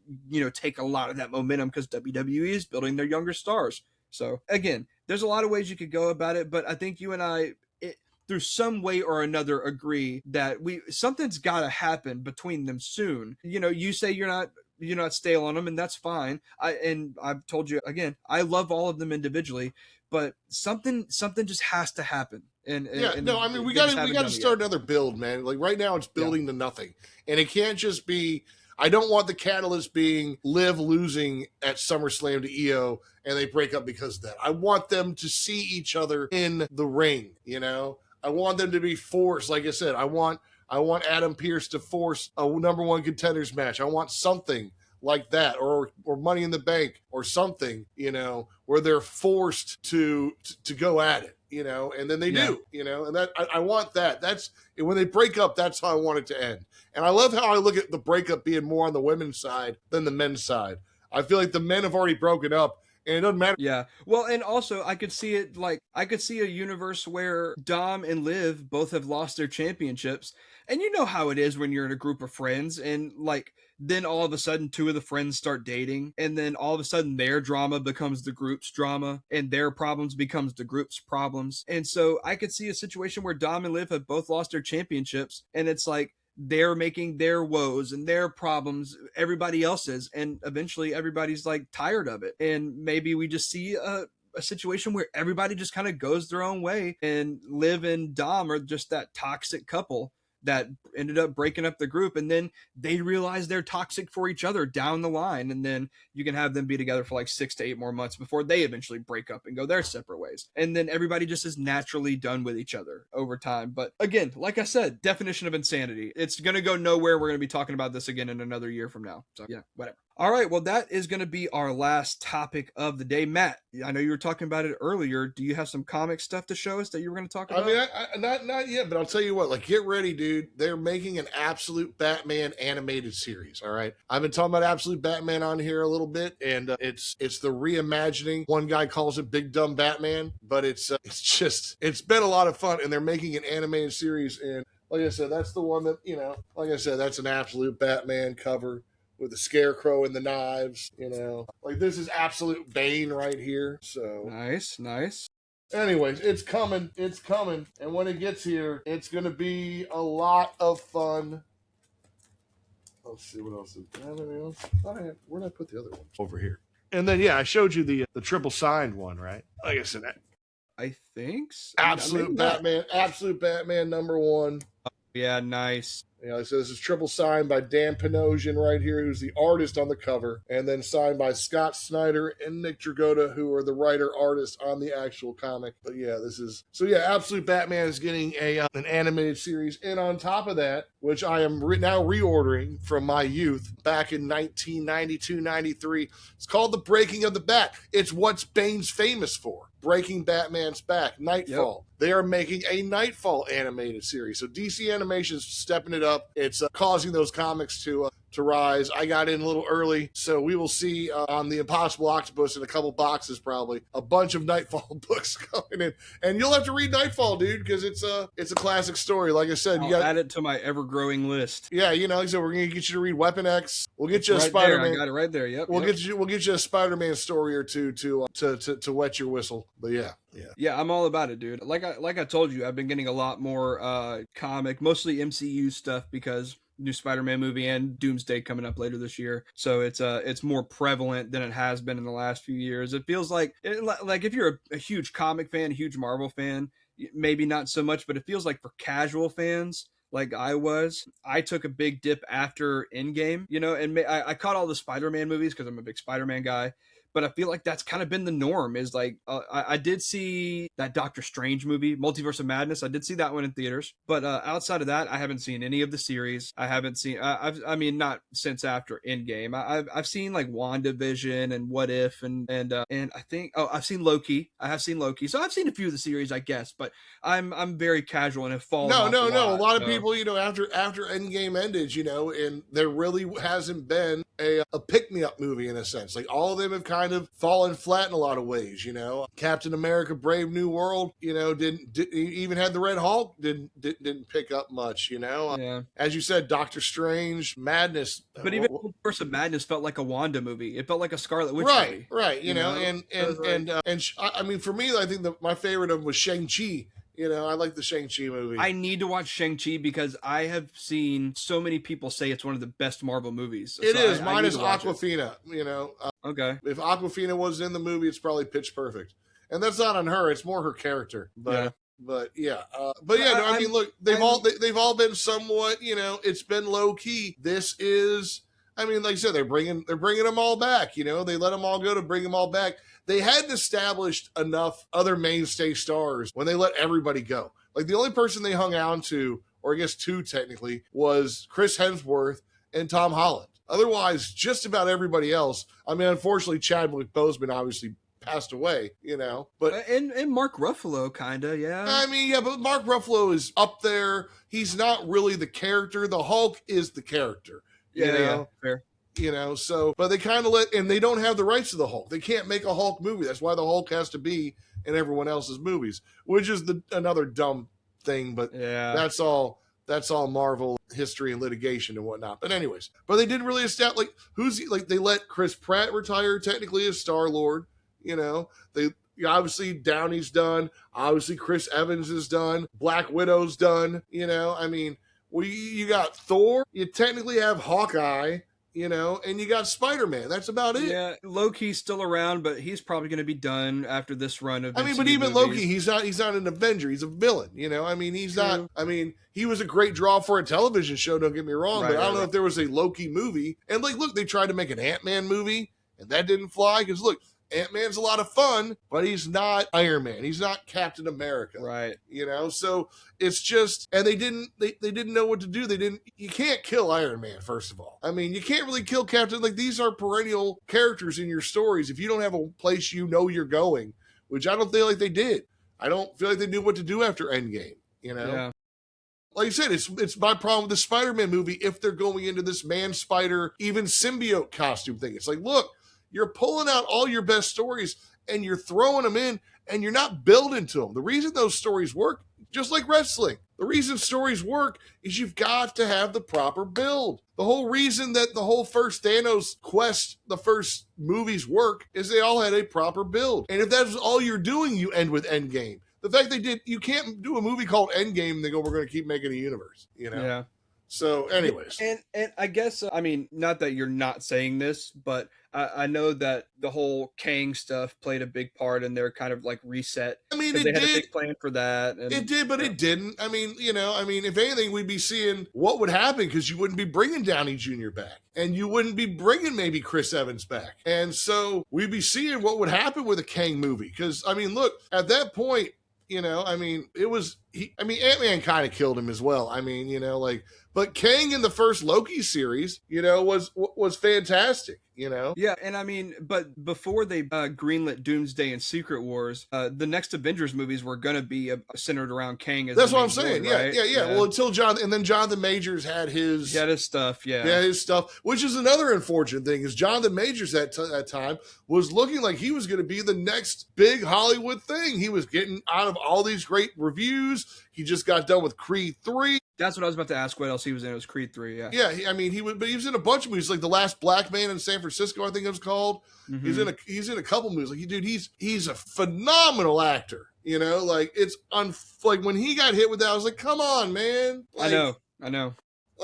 take a lot of that momentum because WWE is building their younger stars. So again, there's a lot of ways you could go about it, but I think you and I, through some way or another, agree that something's got to happen between them soon. You say you're not stale on them, and that's fine. I've told you again, I love all of them individually, but something just has to happen. Yeah, no, I mean we got to start another build, man. Like right now, it's building to nothing, and it can't just be. I don't want the catalyst being Liv losing at SummerSlam to Io and they break up because of that. I want them to see each other in the ring. I want them to be forced. Like I said, I want Adam Pearce to force a number one contenders match. I want something like that, or Money in the Bank, or something, where they're forced to go at it, and then they do, and that I want that. That's when they break up. That's how I want it to end. And I love how I look at the breakup being more on the women's side than the men's side. I feel like the men have already broken up. And it doesn't matter. Yeah. Well, and also I could see a universe where Dom and Liv both have lost their championships. And you know how it is when you're in a group of friends and then all of a sudden two of the friends start dating, and then all of a sudden their drama becomes the group's drama and their problems becomes the group's problems. And so I could see a situation where Dom and Liv have both lost their championships, and it's like they're making their woes and their problems everybody else's, and eventually everybody's tired of it, and maybe we just see a situation where everybody just kind of goes their own way, and Liv and Dom are just that toxic couple that ended up breaking up the group, and then they realize they're toxic for each other down the line, and then you can have them be together for 6 to 8 more months before they eventually break up and go their separate ways, and then everybody just is naturally done with each other over time. But again, like I said, definition of insanity. It's gonna go nowhere. We're gonna be talking about this again in another year from now, so yeah, whatever. All right, well, that is going to be our last topic of the day. Matt, I know you were talking about it earlier. Do you have some comic stuff to show us that you were going to talk about? I mean, not yet, but I'll tell you what, get ready, dude. They're making an Absolute Batman animated series, all right? I've been talking about Absolute Batman on here a little bit, and it's the reimagining. One guy calls it Big Dumb Batman, but it's been a lot of fun, and they're making an animated series, and like I said, that's the one that, that's an Absolute Batman cover with the Scarecrow and the knives, this is absolute Bane right here. So nice. Anyways, it's coming, and when it gets here, it's gonna be a lot of fun. Let's see what else is. Anything else? Where did I put the other one? Over here. And then I showed you the triple signed one, right? Like I said, I think so. Absolute Batman number 1. Yeah, nice. So this is triple signed by Dan Panosian right here, who's the artist on the cover, and then signed by Scott Snyder and Nick Dragotta, who are the writer-artists on the actual comic. But Absolute Batman is getting an animated series, and on top of that, which I am now reordering from my youth back in 1992-93, it's called The Breaking of the Bat. It's what Bane's famous for. Breaking Batman's back, Nightfall. Yep. They are making a Nightfall animated series. So DC Animation's stepping it up. It's causing those comics to rise. I got in a little early, so we will see on the Impossible Octopus in a couple boxes probably a bunch of Nightfall books coming in, and you'll have to read Nightfall, dude, because it's a classic story. Like I said, I'll add it to my ever-growing list. Yeah, so we're gonna get you to read Weapon X. We'll get you a Spider-Man. I got it right there. Yep. We'll get you a Spider-Man story or two to wet your whistle. But yeah, I'm all about it, dude. Like I told you, I've been getting a lot more comic, mostly MCU stuff, because new Spider-Man movie and Doomsday coming up later this year, so it's more prevalent than it has been in the last few years. It feels like if you're a huge comic fan, a huge Marvel fan, maybe not so much, but it feels like for casual fans like I took a big dip after Endgame, and I caught all the Spider-Man movies because I'm a big Spider-Man guy. But I feel like that's kind of been the norm, is I did see that Doctor Strange movie, Multiverse of Madness. I did see that one in theaters. But outside of that, I haven't seen any of the series. I haven't seen, not since after Endgame. I've seen WandaVision and What If and I think, I've seen Loki. I have seen Loki. So I've seen a few of the series, I guess. But I'm very casual and have fallen off a lot. A lot of people, after Endgame ended, and there really hasn't been a pick-me-up movie in a sense. All of them have kind kind of fallen flat in a lot of ways. Captain America: Brave New World, didn't even had the Red Hulk didn't pick up much. Yeah. As you said, Doctor Strange, Madness. But even Multiverse of Madness felt like a Wanda movie. It felt like a Scarlet Witch movie. Right. I mean, for me, I think my favorite of them was Shang-Chi. I like the Shang-Chi movie. I need to watch Shang-Chi because I have seen so many people say it's one of the best Marvel movies. It is, minus Awkwafina. Okay. If Awkwafina was in the movie, it's probably pitch perfect. And that's not on her; it's more her character. I mean, look, they've all been somewhat. It's been low key. This is, I mean, like I said, they're bringing them all back. They let them all go to bring them all back. They hadn't established enough other mainstay stars when they let everybody go. Like, the only person they hung on to, or I guess two technically, was Chris Hemsworth and Tom Holland. Otherwise, just about everybody else. I mean, unfortunately, Chadwick Boseman obviously passed away, but and Mark Ruffalo, kinda, yeah. I mean, yeah, but Mark Ruffalo is up there. He's not really the character. The Hulk is the character. Yeah, fair. So, but they kind of and they don't have the rights to the Hulk. They can't make a Hulk movie. That's why the Hulk has to be in everyone else's movies, which is another dumb thing. But yeah, that's all Marvel history and litigation and whatnot. But anyways, but they didn't really establish they let Chris Pratt retire technically as Star-Lord. They obviously Downey's done. Obviously Chris Evans is done. Black Widow's done. I mean, you got Thor. You technically have Hawkeye. And you got Spider-Man. That's about it. Yeah, Loki's still around, but he's probably going to be done after this run of. I mean, but even movies. Loki, he's not an Avenger. He's a villain. I mean, he's True. Not. I mean, he was a great draw for a television show. Don't get me wrong, but I don't know if there was a Loki movie. And look, they tried to make an Ant-Man movie, and that didn't fly because look. Ant-Man's a lot of fun, but he's not Iron Man. He's not Captain America. Right. So it's just, and they didn't know what to do. You can't kill Iron Man, first of all. I mean, you can't really kill Captain, these are perennial characters in your stories. If you don't have a place you're going, which I don't feel like they did. I don't feel like they knew what to do after Endgame, Yeah. Like I said, it's my problem with the Spider-Man movie if they're going into this man-spider, even symbiote costume thing. It's like, look, you're pulling out all your best stories and you're throwing them in and you're not building to them. The reason those stories work, just like wrestling, the reason stories work is you've got to have the proper build. The whole reason that the whole first Thanos quest, the first movies work, is they all had a proper build. And if that's all you're doing, you end with Endgame. The fact you can't do a movie called Endgame and they go, we're going to keep making a universe, Yeah. So, anyways. And I guess, I mean, not that you're not saying this, but I know that the whole Kang stuff played a big part in their kind of reset. I mean, they had a big plan for that. And, it did, but it didn't. I mean, if anything, we'd be seeing what would happen because you wouldn't be bringing Downey Jr. back and you wouldn't be bringing maybe Chris Evans back. And so we'd be seeing what would happen with a Kang movie. Because, I mean, look, at that point, Ant-Man kind of killed him as well. I mean, but Kang in the first Loki series, was fantastic. Yeah, and I mean, but before they greenlit Doomsday and Secret Wars, the next Avengers movies were gonna be centered around Kang. That's what I'm saying. Villain, right? Yeah. Well, until Jonathan Majors had his stuff. Yeah, his stuff, which is another unfortunate thing. Is Jonathan Majors at that time was looking like he was going to be the next big Hollywood thing. He was getting out of all these great reviews. He just got done with Creed 3. That's what I was about to ask. What else he was in? It was Creed 3. Yeah. Yeah. He was in a bunch of movies, like The Last Black Man in San Francisco, I think it was called. Mm-hmm. He's in a couple movies. He's a phenomenal actor. It's when he got hit with that, I was like, come on, man. I know.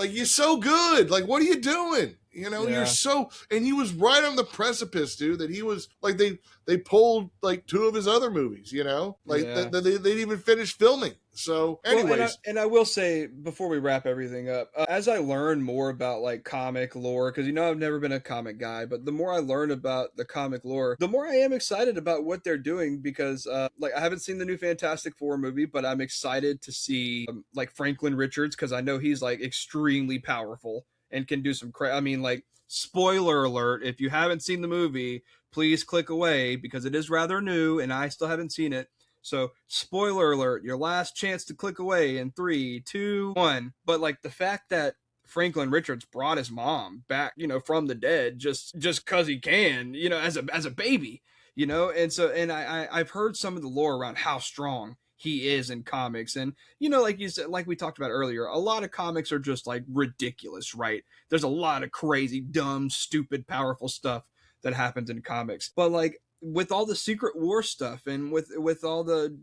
You're so good. What are you doing? You're so, and he was right on the precipice, dude, that he was they pulled two of his other movies, they didn't even finish filming. So anyways. Well, and I will say before we wrap everything up, as I learn more about comic lore, because I've never been a comic guy, but the more I learn about the comic lore, the more I am excited about what they're doing, because I haven't seen the new Fantastic Four movie, but I'm excited to see Franklin Richards, because I know he's extremely powerful and can do some spoiler alert, if you haven't seen the movie, please click away because it is rather new and I still haven't seen it. So, spoiler alert, your last chance to click away in 3, 2, 1. But the fact that Franklin Richards brought his mom back, from the dead just cuz he can, as a baby, and so and I've heard some of the lore around how strong he is in comics. And like you said, like we talked about earlier, a lot of comics are just like ridiculous, right? There's a lot of crazy, dumb, stupid, powerful stuff that happens in comics. But like with all the Secret War stuff and with all the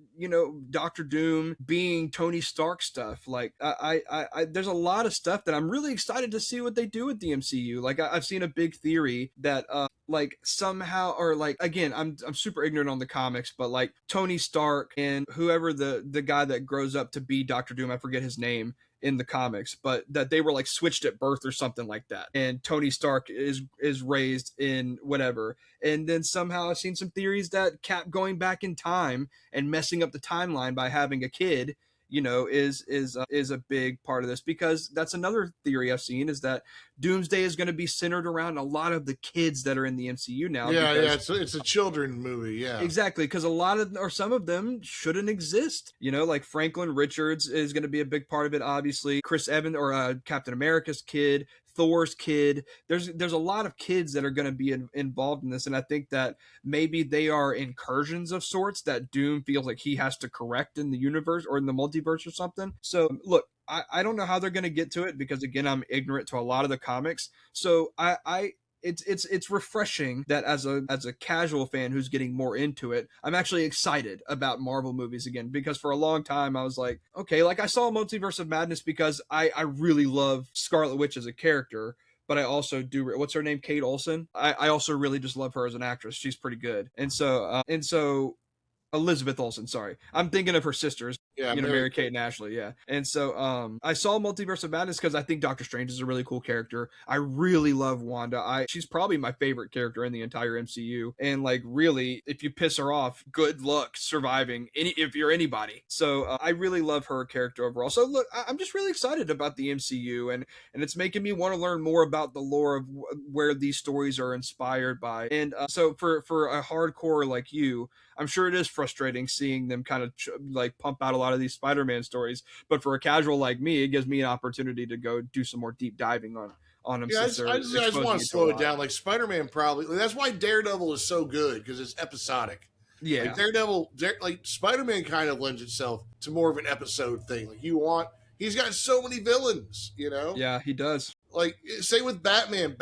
Doctor Doom being Tony Stark stuff, like there's a lot of stuff that I'm really excited to see what they do with the MCU. Like I've seen a big theory that like somehow, or like, again, I'm super ignorant on the comics, but like Tony Stark and whoever the guy that grows up to be Doctor Doom, I forget his name in the comics, but that they were like switched at birth or something like that, and Tony Stark is raised in whatever. And then somehow I've seen some theories that Cap going back in time and messing up the timeline by having a kid, is a big part of this, because that's another theory I've seen, is that Doomsday is going to be centered around a lot of the kids that are in the MCU now. Yeah, because yeah, it's a children movie, yeah. Exactly, because a lot of, or some of them, shouldn't exist. Like Franklin Richards is going to be a big part of it. Obviously, Chris Evans, or Captain America's kid, Thor's kid. There's a lot of kids that are going to be involved in this, and I think that maybe they are incursions of sorts that Doom feels like he has to correct in the universe or in the multiverse or something. So look, I don't know how they're going to get to it, because again, I'm ignorant to a lot of the comics. So it's refreshing that as a casual fan who's getting more into it, I'm actually excited about Marvel movies again, because for a long time I was like, okay, like I saw Multiverse of Madness because I really love Scarlet Witch as a character, but I also do, what's her name, Kate Olsen. I also really just love her as an actress. She's pretty good. And so Elizabeth Olsen, sorry. I'm thinking of her sisters, Yeah, Mary Kate and Ashley, yeah. And so I saw Multiverse of Madness because I think Doctor Strange is a really cool character. I really love Wanda. She's probably my favorite character in the entire MCU. And like, really, if you piss her off, good luck surviving if you're anybody. So I really love her character overall. So look, I'm just really excited about the MCU, and it's making me want to learn more about the lore of where these stories are inspired by. And so for a hardcore like you, I'm sure it is frustrating seeing them kind of like pump out a lot of these Spider-Man stories, but for a casual like me, it gives me an opportunity to go do some more deep diving on them. Yeah, I just want to slow it down. Like Spider-Man, probably that's why Daredevil is so good, because it's episodic. Yeah, like Daredevil, like Spider-Man kind of lends itself to more of an episode thing. Like he's got so many villains, Yeah, he does. Like say with Batman,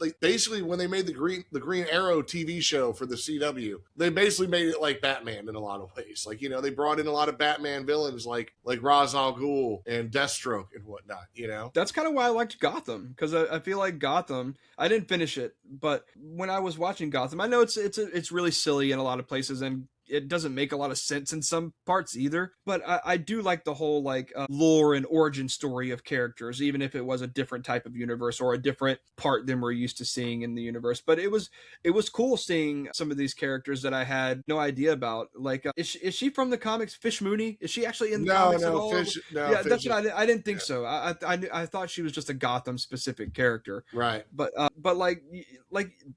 like basically when they made the Green Arrow TV show for the CW, they basically made it like Batman in a lot of ways. Like, they brought in a lot of Batman villains like Ra's al Ghul and Deathstroke and whatnot, That's kind of why I liked Gotham, because I feel like Gotham, I didn't finish it, but when I was watching Gotham, I know it's really silly in a lot of places, and it doesn't make a lot of sense in some parts either, but I do like the whole like lore and origin story of characters, even if it was a different type of universe or a different part than we're used to seeing in the universe. But it was cool seeing some of these characters that I had no idea about. Like, is she from the comics? Fish Mooney? Is she actually in the comics at all? Fish, no, yeah, Fish that's what I didn't think so. I thought she was just a Gotham specific character, right? But like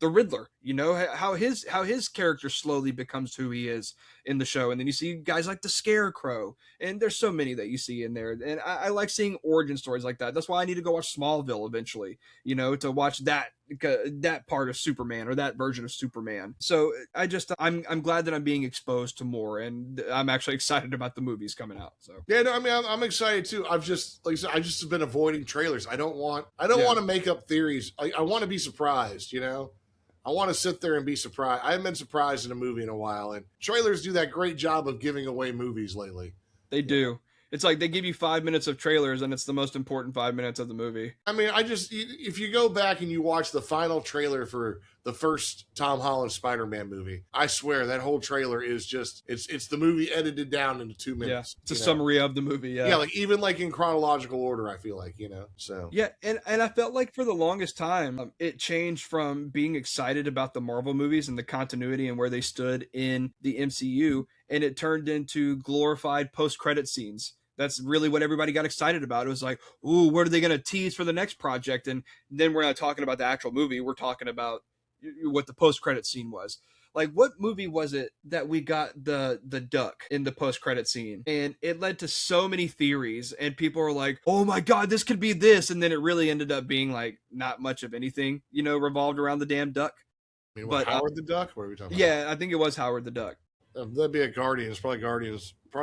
the Riddler, how his character slowly becomes who he is in the show, and then you see guys like the Scarecrow, and there's so many that you see in there, and I like seeing origin stories like that. That's why I need to go watch Smallville eventually, to watch that part of Superman, or that version of Superman. So I'm glad that I'm being exposed to more, and I'm actually excited about the movies coming out. So yeah, no, I mean I'm excited too. I've just like I said, I just have been avoiding trailers. I don't want to make up theories. I want to be surprised, I want to sit there and be surprised. I haven't been surprised in a movie in a while, and trailers do that great job of giving away movies lately. They do. It's like they give you 5 minutes of trailers, and it's the most important 5 minutes of the movie. I mean, if you go back and you watch the final trailer for the first Tom Holland Spider-Man movie, I swear that whole trailer is just it's the movie edited down into 2 minutes. Yeah, it's a summary of the movie. Yeah, like even like in chronological order, I feel like, so. Yeah, and I felt like for the longest time, it changed from being excited about the Marvel movies and the continuity and where they stood in the MCU, and it turned into glorified post-credit scenes. That's really what everybody got excited about. It was like, ooh, what are they going to tease for the next project? And then we're not talking about the actual movie. We're talking about what the post-credit scene was. Like, what movie was it that we got the duck in the post credit scene, and it led to so many theories, and people were like, "Oh my god, this could be this," and then it really ended up being like not much of anything, revolved around the damn duck. I mean, what, But Howard the Duck? What are we talking about? yeah, I think it was Howard the Duck. That'd be a Guardians, probably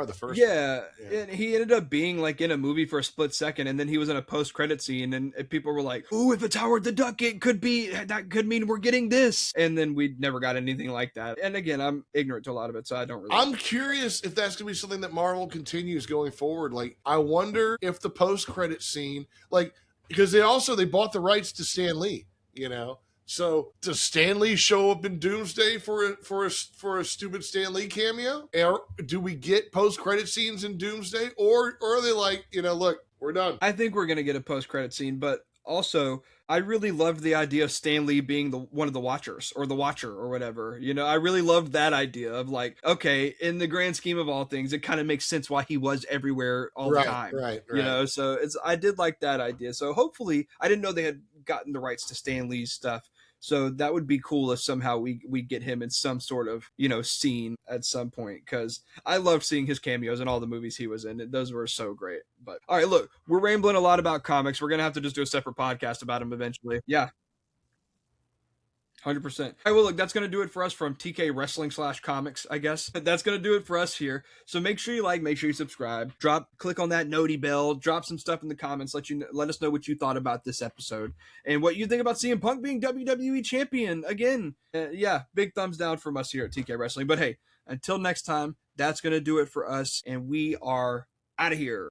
the first. Yeah, Yeah. and he ended up being like in a movie for a split second, and then he was in a post credit scene, and people were like, "Oh, if it's Howard the Duck, it could be that could mean we're getting this." And then we never got anything like that. And again, I'm ignorant to a lot of it, so I don't really. I'm curious if that's gonna be something that Marvel continues going forward. Like, I wonder if the post credit scene, like, because they bought the rights to Stan Lee, you know. So does Stan Lee show up in Doomsday for a stupid Stan Lee cameo? Or do we get post credit scenes in Doomsday, or are they like, look, we're done? I think we're gonna get a post credit scene, but also I really loved the idea of Stan Lee being one of the Watchers or the Watcher or whatever. I really loved that idea of like, okay, in the grand scheme of all things, it kind of makes sense why he was everywhere all the time. Right. So I did like that idea. So hopefully, I didn't know they had gotten the rights to Stan Lee's stuff. So that would be cool if somehow we get him in some sort of, scene at some point, because I loved seeing his cameos in all the movies he was in. Those were so great. But all right, look, we're rambling a lot about comics. We're going to have to just do a separate podcast about them eventually. Yeah. 100%. All right, well, look, that's going to do it for us from TK Wrestling /comics, I guess. That's going to do it for us here. So make sure you subscribe, click on that noti bell, drop some stuff in the comments, let us know what you thought about this episode and what you think about CM Punk being WWE champion again. Yeah, big thumbs down from us here at TK Wrestling. But hey, until next time, that's going to do it for us, and we are out of here.